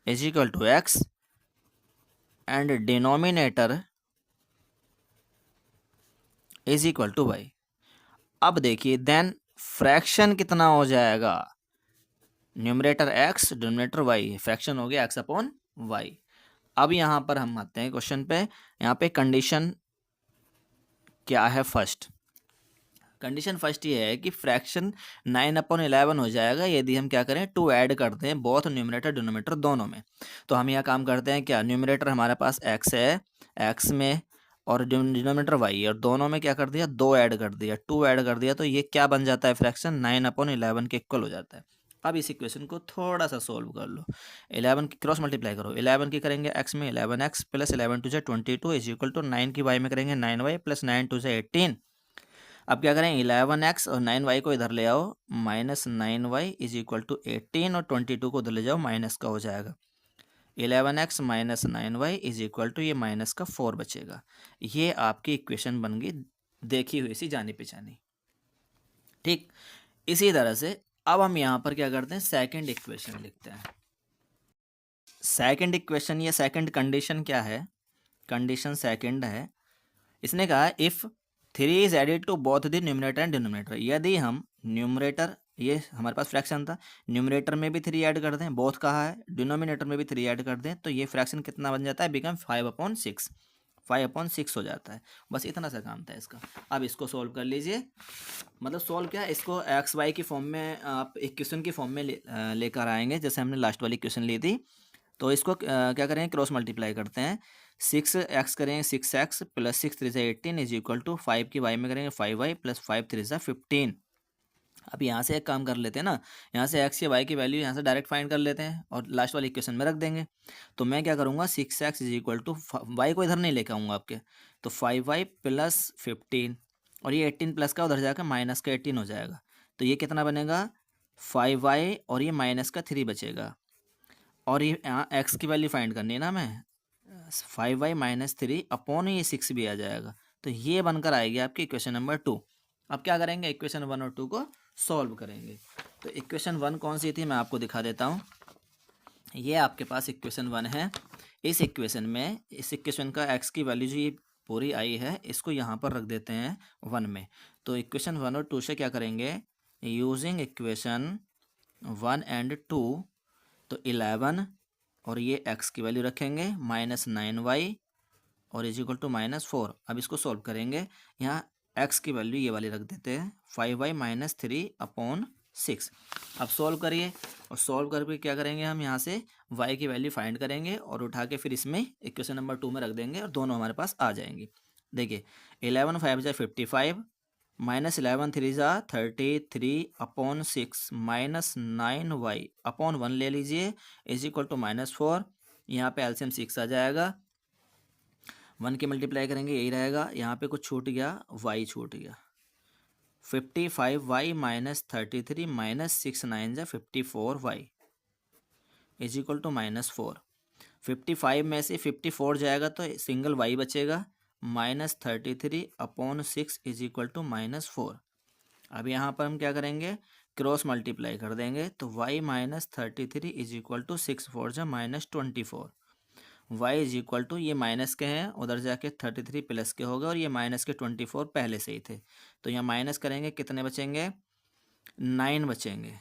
is equal to x and denominator is equal to y. अब देखिए देन फ्रैक्शन कितना हो जाएगा, numerator x denominator y, fraction हो गया एक्स अपॉन वाई। अब यहाँ पर हम आते हैं क्वेश्चन पे। यहाँ पे कंडीशन क्या है? फर्स्ट कंडीशन फर्स्ट ये है कि फ्रैक्शन 9/11 हो जाएगा यदि हम क्या करें, 2 ऐड करते हैं बोथ न्यूमरेटर डिनोमिनेटर दोनों में। तो हम यहाँ काम करते हैं क्या, न्यूमरेटर हमारे पास x है, x में, और डिनोमिनेटर y है, और दोनों में क्या कर दिया, 2 ऐड कर दिया, 2 ऐड कर दिया, तो ये क्या बन जाता है, फ्रैक्शन 9/11 के इक्वल हो जाता है। अब इस इक्वेशन को थोड़ा सा सोल्व कर लो। 11 की क्रॉस मल्टीप्लाई करो, 11 की करेंगे x में 11x plus 11 to 22 is equal to 9 की y में करेंगे 9y प्लस 9 टू 18। अब क्या करें, 11x और 9y को इधर ले आओ, minus 9y is equal to 18, और 22 को उधर ले जाओ, माइनस का हो जाएगा। 11x minus 9y is equal to ये माइनस का 4 बचेगा। ये आपकी इक्वेशन बन गई देखी हुई सी जानी पहचानी। ठीक, इसी तरह से अब हम यहाँ पर क्या करते हैं, सेकंड इक्वेशन लिखते हैं। सेकंड इक्वेशन या सेकंड कंडीशन क्या है, कंडीशन सेकंड है, इसने कहा if 3 is added to both the numerator and denominator. यदि हम न्यूमरेटर, ये हमारे पास फ्रैक्शन था, न्यूमरेटर में भी 3 ऐड कर दें, बोथ कहा है, डिनोमिनेटर में भी 3 ऐड कर दें, तो ये फ्रैक्शन कितना बन जाता है, बिकम 5/6, 5/6 हो जाता है। बस इतना सा काम था इसका। अब इसको सोल्व कर लीजिए। मतलब सोल्व क्या, इसको एक्स वाई की फॉर्म में आप इक्वेशन की फॉर्म में लेकर आएंगे, जैसे हमने लास्ट वाली इक्वेशन ली थी। तो इसको क्या करेंगे, क्रॉस मल्टीप्लाई करते हैं। 6x करेंगे 6x plus 6 3 18 is equal to 5 की y में करेंगे 5y प्लस 5 3 15। अब यहाँ से एक काम कर लेते हैं ना, यहाँ से x या y की वैल्यू यहाँ से डायरेक्ट फाइंड कर लेते हैं और लास्ट वाली इक्वेशन में रख देंगे। तो मैं क्या करूँगा, 6x is equal to y को इधर नहीं लेकर आऊँगा आपके, तो 5y प्लस 15, और ये 18 प्लस का उधर जाकर माइनस का 18 हो जाएगा। तो ये कितना बनेगा, 5y और ये माइनस का 3 बचेगा, और ये यहाँ x की वैल्यू फाइंड करनी है ना, मैं 5y माइनस 3 अपॉन ये 6 भी आ जाएगा। तो ये बनकर आएगी आपकी इक्वेशन नंबर 2। अब क्या करेंगे, इक्वेशन 1 और 2 को सॉल्व करेंगे। तो इक्वेशन 1 कौन सी थी, मैं आपको दिखा देता हूँ। ये आपके पास इक्वेशन 1 है। इस इक्वेशन में, इस इक्वेशन का x की वैल्यू जो ये पूरी आई है, इसको यहाँ पर रख देते हैं 1 में। तो इक्वेशन 1 और 2 से क्या करेंगे, यूजिंग इक्वेशन 1 एंड 2, तो 11 और ये x की वैल्यू रखेंगे माइनस 9y और इज इक्वल टू -4। अब इसको सॉल्व करेंगे, यहाँ x की वैल्यू ये वाली रख देते हैं 5y माइनस 3 अपॉन 6। अब सॉल्व करिए, और सॉल्व करके क्या करेंगे, हम यहाँ से y की वैल्यू फाइंड करेंगे और उठा के फिर इसमें इक्वेशन नंबर 2 में रख देंगे, और दोनों हमारे पास आ जाएंगी। देखिए 11 5 जा 55, माइनस 11 3 जा 33 अपॉन 6 माइनस 9y अपॉन 1 ले लीजिए इज इक्वल टू -4। यहाँ पे एलसीएम 6 आ जाएगा, 1 की मल्टीप्लाई करेंगे यही रहेगा, यहाँ पे कुछ छूट गया, y छूट गया। 55y माइनस 33 माइनस 6 9 जा 54y इज इक्वल टू -4। 55 में से 54 जाएगा तो सिंगल y बचेगा, minus 33 upon 6 is equal to -4। अब यहाँ पर हम क्या करेंगे, क्रॉस मल्टीप्लाई कर देंगे, तो y minus 33 is equal to 6 4 जा -24, y इज इक्वल टू, ये माइनस के हैं, उधर जाके 33 प्लस के होगा, और ये माइनस के 24 पहले से ही थे, तो यहाँ माइनस करेंगे, कितने बचेंगे, 9 बचेंगे।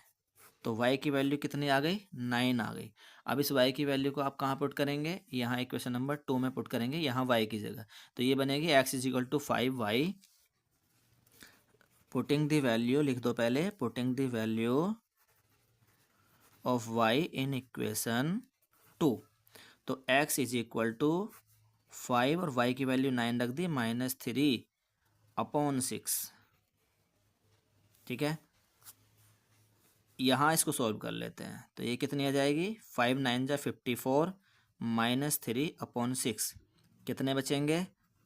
तो y की वैल्यू कितनी आ गई, 9 आ गई। अब इस y की वैल्यू को आप कहाँ पुट करेंगे, यहाँ इक्वेशन नंबर 2 में पुट करेंगे, यहाँ y की जगह, तो ये बनेगी x is equal to 5y, putting the value लिख दो पहले, putting the value of y in equation 2, तो x इज इक्वल टू 5 और y की वैल्यू 9 रख दी, -3 अपॉन 6। ठीक है, यहाँ इसको सॉल्व कर लेते हैं, तो ये कितनी आ जाएगी, 5 9 जा 54 -3 अपॉन 6, कितने बचेंगे,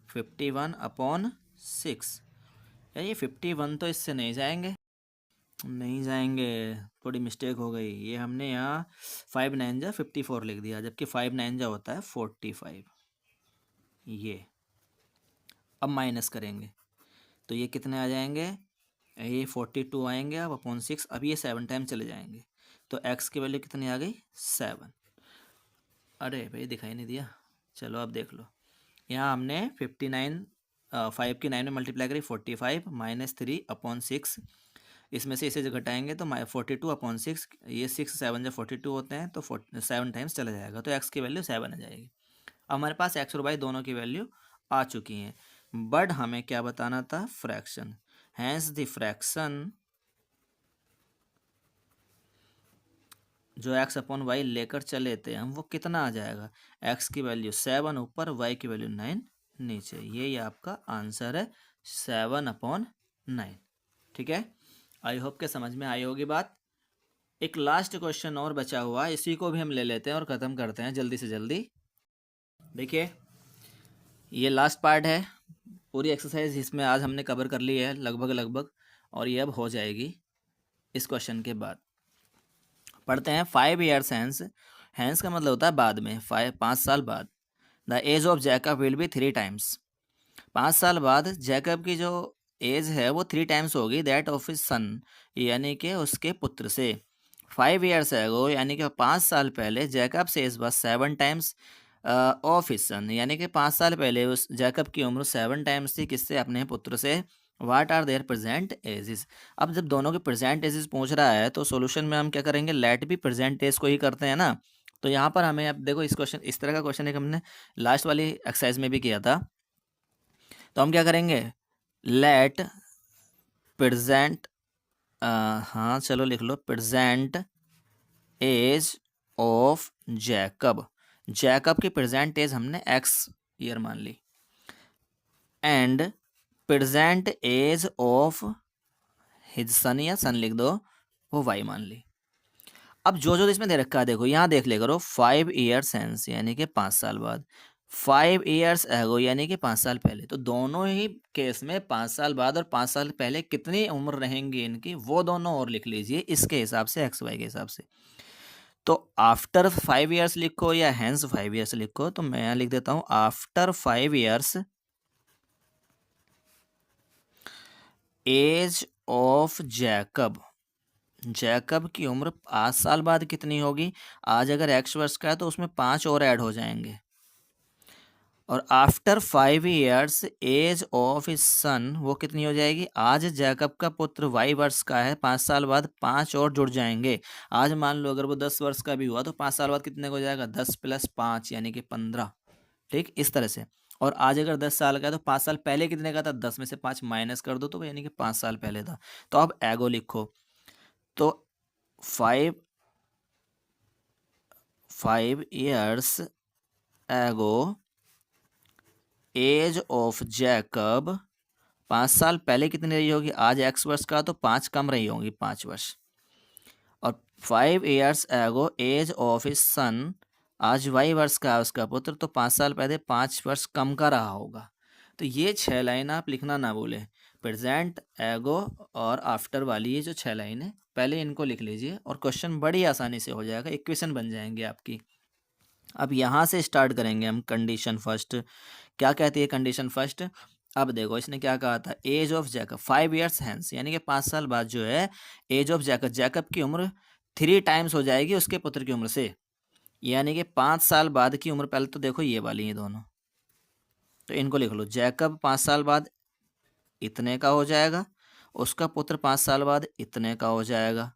51 अपॉन 6। यार ये 51 तो इससे नहीं जाएंगे, नहीं जाएंगे, थोड़ी मिस्टेक हो गई, ये हमने यहाँ 5 9 जा 54 लिख दिया, जबकि 5 9 जा होता है 45। ये अब माइनस करेंगे, तो ये कितने आ जाएंगे, ये 42 आएंगे, अब अपॉन 6, अब ये 7 टाइम चले जाएंगे, तो x की वैल्यू कितनी आ गई, 7। अरे भाई दिखाई नहीं दिया, चलो अब देख लो, यहाँ हमने 59 5 की 9 में मल्टीप्लाई करी, 45 -3 अपॉन 6, इसमें से इसे जो घटाएंगे तो 42 अपॉन 6, ये 6 7 जब 42 होते हैं, तो 7 टाइम्स चला जाएगा, तो x की वैल्यू 7 आ जाएगी। हमारे पास एक्स और वाई दोनों की वैल्यू आ चुकी हैं, बट हमें क्या बताना था, फ्रैक्शन। हैंस द फ्रैक्शन जो एक्स अपॉन वाई लेकर चले थे हम, वो कितना आ जाएगा, एक्स की वैल्यू 7 ऊपर, वाई की वैल्यू 9 नीचे। ये आपका आंसर है 7/9। ठीक है, आई होप के समझ में आई होगी बात। एक लास्ट क्वेश्चन और बचा हुआ है, इसी को भी हम ले लेते हैं और ख़त्म करते हैं जल्दी से जल्दी। देखिए ये लास्ट पार्ट है, पूरी एक्सरसाइज इसमें आज हमने कवर कर ली है लगभग, और ये अब हो जाएगी इस क्वेश्चन के बाद। पढ़ते हैं 5 ईयर्स हैंस, हैंस का मतलब होता है बाद में, 5 साल बाद। The age of Jacob will be 3 times, 5 साल बाद जैकब की जो एज है वो 3 टाइम्स होगी दैट ऑफ हिज सन, यानी कि उसके पुत्र से। 5 ईयर्स एगो, यानी कि 5 साल पहले जैकब से एज बस 7 टाइम्स ऑफ हिज सन, यानी कि 5 साल पहले उस जैकब की उम्र 7 टाइम्स थी, किससे, अपने पुत्र से। What are their present ages, अब जब दोनों के प्रेजेंट एजेस पूछ रहा है तो सॉल्यूशन में हम क्या करेंगे, लेट भी प्रेजेंट एज को ही करते हैं ना। तो यहाँ पर हमें, अब देखो इस क्वेश्चन, इस तरह का क्वेश्चन एक हमने लास्ट वाली एक्सरसाइज में भी किया था। तो हम क्या करेंगे, लेट प्रेजेंट, हाँ चलो लिख लो, present age of Jacob, Jacob की प्रेजेंट एज हमने एक्स ईयर मान ली, and present age of his son, या सन लिख दो, वो वाई मान ली। अब जो इसमें दे रखा है देखो, यहाँ देख ले करो, 5 ईयर्स हैंस यानी कि 5 साल बाद, 5 ईयर्स एगो यानी कि 5 साल पहले। तो दोनों ही केस में 5 साल बाद और 5 साल पहले कितनी उम्र रहेंगी इनकी, वो दोनों और लिख लीजिए इसके हिसाब से, एक्स वाई के हिसाब से। तो आफ्टर 5 ईयर्स लिखो या हैंस 5 ईयर्स लिखो, तो मैं यहाँ लिख देता हूँ after 5 years age of Jacob, Jacob की उम्र 5 साल बाद कितनी होगी, आज अगर एक्स वर्ष का है तो उसमें 5 और ऐड हो जाएंगे। और after 5 years age of his son, वो कितनी हो जाएगी, आज जैकब का पुत्र वाई वर्ष का है, 5 साल बाद 5 और जुड़ जाएंगे। आज मान लो अगर वो 10 वर्ष का भी हुआ तो 5 साल बाद कितने को हो जाएगा, 10 + 5 यानी कि 15। ठीक, इस तरह से। और आज अगर 10 साल का है तो 5 साल पहले कितने का था, 10 में से 5 माइनस कर दो तो यानी कि 5 साल पहले था। तो अब एगो लिखो, तो 5 years ago as of Jacob, 5 साल पहले कितनी रही होगी, आज एक्स वर्ष का तो 5 कम रही होंगी, 5 वर्ष। और 5 years ago as of his सन, आज वाई वर्ष का है उसका पुत्र, तो 5 साल पहले 5 वर्ष कम का रहा होगा। तो ये 6 लाइन आप लिखना ना भूलें, प्रेजेंट, एगो और आफ्टर वाली ये जो 6 लाइन है, पहले इनको लिख लीजिए और क्वेश्चन बड़ी आसानी से हो जाएगा, इक्वेशन बन जाएंगे आपकी। अब यहाँ से स्टार्ट करेंगे हम कंडीशन फर्स्ट। क्या कहती है कंडीशन फर्स्ट, अब देखो इसने क्या कहा था, age of Jacob 5 years hence, यानी कि 5 साल बाद जो है एज ऑफ जैकब, जैकब की उम्र 3 टाइम्स हो जाएगी उसके पुत्र की उम्र से, यानी कि 5 साल बाद की उम्र, पहले तो देखो ये वाली है दोनों, तो इनको लिख लो, जैकब 5 साल बाद इतने का हो जाएगा, उसका पुत्र 5 साल बाद इतने का हो जाएगा।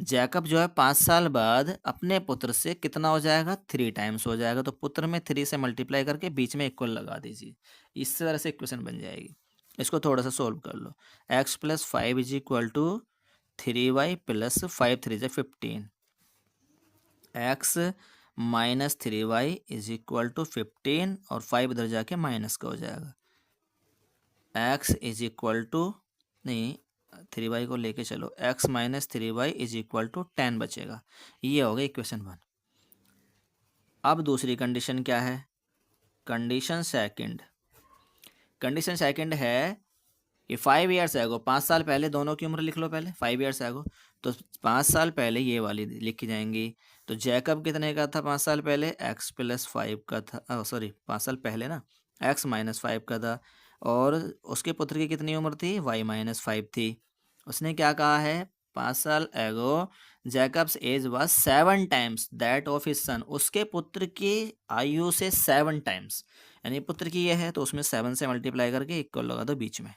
जैकब जो है 5 साल बाद अपने पुत्र से कितना हो जाएगा, 3 टाइम्स हो जाएगा। तो पुत्र में 3 से मल्टीप्लाई करके बीच में इक्वल लगा दीजिए, इस तरह से इक्वेशन बन जाएगी। इसको थोड़ा सा सोल्व कर लो, x + 5 = 3y + 5 3 = 15, x - 3y = 15, और 5 इधर जाके माइनस का हो जाएगा, x नहीं 3y को लेके चलो, x - 3y = 10 बचेगा। ये हो गया इक्वेशन 1। अब दूसरी कंडीशन क्या है, कंडीशन सेकंड है ये 5 ईयर्स एगो, 5 साल पहले दोनों की उम्र लिख लो पहले, 5 ईयर्स एगो, तो 5 साल पहले ये वाली लिखी जाएंगी। तो जैकब कितने का था 5 साल पहले, x + 5 का था, सॉरी 5 साल पहले ना, x - 5 का था, और उसके पुत्र की कितनी उम्र थी, y - 5 थी। उसने क्या कहा है, 5 साल ago Jacob's age was 7 times that of his son, उसके पुत्र की आयु से 7 टाइम्स, यानी पुत्र की ये है तो उसमें 7 से मल्टीप्लाई करके इक्वल लगा दो बीच में।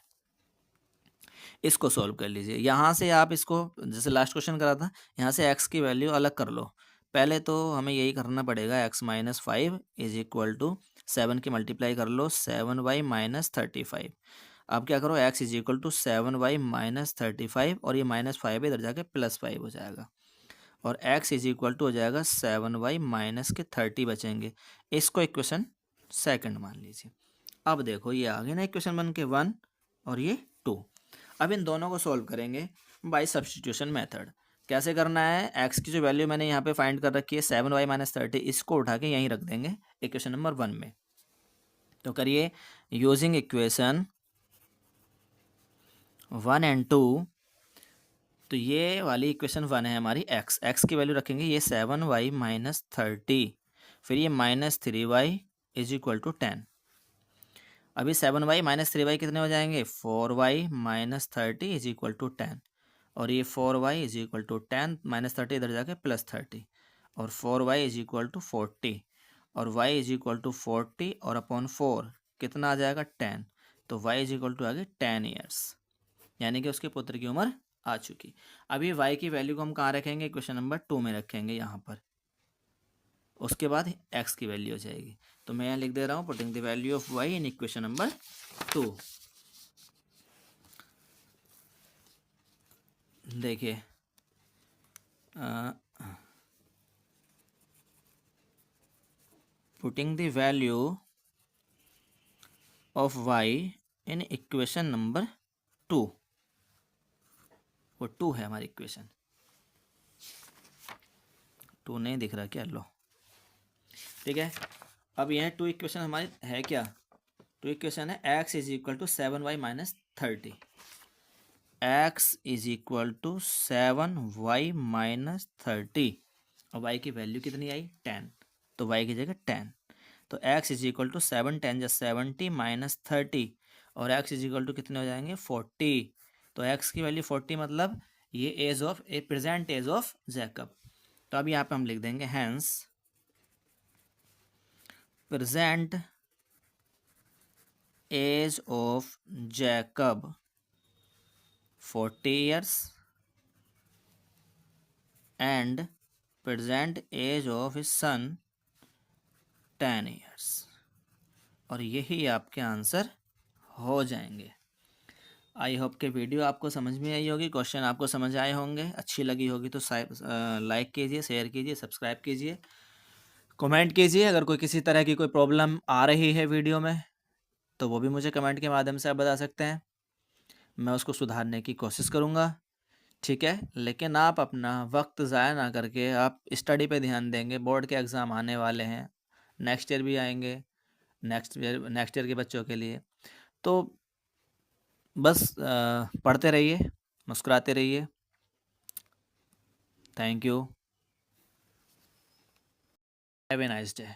इसको सॉल्व कर लीजिए, यहाँ से आप इसको जैसे लास्ट क्वेश्चन करा था, यहाँ से x की वैल्यू अलग कर लो, पहले तो हमें यही करना पड़ेगा, x minus 5 is equal to 7 की मल्टीप्लाई कर लो 7y माइनस 35। अब क्या करो, x is equal to 7y minus 35 और ये -5 इधर जाके +5 हो जाएगा और x इज इक्वल टू हो जाएगा 7y माइनस के 30 बचेंगे। इसको इक्वेशन सेकंड मान लीजिए। अब देखो ये आ गई ना इक्वेशन बन के 1 और ये 2। अब इन दोनों को सॉल्व करेंगे बाय सब्स्टिट्यूशन मेथड। कैसे करना है, x की जो वैल्यू मैंने यहाँ पे फाइंड कर रखी है 7y माइनस 30, इसको उठा के यहीं रख देंगे इक्वेशन नंबर 1 में। तो करिए यूजिंग इक्वेशन 1 एंड 2। तो ये वाली इक्वेशन 1 है हमारी, x की वैल्यू रखेंगे ये 7y माइनस 30, फिर ये -3y इज इक्वल टू 10। अभी 7y माइनस 3y कितने हो जाएंगे, 4y minus 30 is equal to 10 और ये 4y is equal to 10 minus 30 इधर जाके +30 और 4y इज इक्वल टू 40 और y इज इक्वल टू 40 और अपॉन 4 कितना आ जाएगा 10। तो y इज इक्वल टू आ गए 10 ईयर्स, यानी कि उसके पुत्र की उम्र आ चुकी। अभी y की वैल्यू को हम कहाँ रखेंगे, क्वेश्चन नंबर 2 में रखेंगे यहाँ पर। उसके बाद x की वैल्यू हो जाएगी। तो मैं यहाँ लिख दे रहा हूँ putting the value of y in equation number 2। देखिए putting the value of y in equation number 2, वो 2 है हमारी इक्वेशन। 2 नहीं दिख रहा क्या, लो ठीक है। अब यह 2 इक्वेशन हमारी है क्या, 2 इक्वेशन है x is equal to 7y minus 30, x is equal to 7y minus 30 और y की वैल्यू कितनी आई 10, तो y की जगह 10। तो x इज इक्वल टू 7 10 जा 70 माइनस 30 और x इज इक्वल टू कितने हो जाएंगे 40। तो x की वैल्यू 40 मतलब ये age of a present age of Jacob. तो अब यहाँ पे हम लिख देंगे hence present age of Jacob 40 years and present age of his son 10 years। और यही आपके आंसर हो जाएंगे। आई होप के वीडियो आपको समझ में आई होगी, क्वेश्चन आपको समझ आए होंगे। अच्छी लगी होगी तो लाइक कीजिए, शेयर कीजिए, सब्सक्राइब कीजिए, कमेंट कीजिए। अगर कोई किसी तरह की कोई प्रॉब्लम आ रही है वीडियो में तो वो भी मुझे कमेंट के माध्यम से आप बता सकते हैं, मैं उसको सुधारने की कोशिश करूँगा। ठीक है, लेकिन आप अपना वक्त ज़ाया ना करके आप स्टडी पे ध्यान देंगे। बोर्ड के एग्ज़ाम आने वाले हैं, नेक्स्ट ईयर भी आएंगे, नेक्स्ट ईयर के बच्चों के लिए। तो बस पढ़ते रहिए, मुस्कुराते रहिए। Thank you, have a nice day.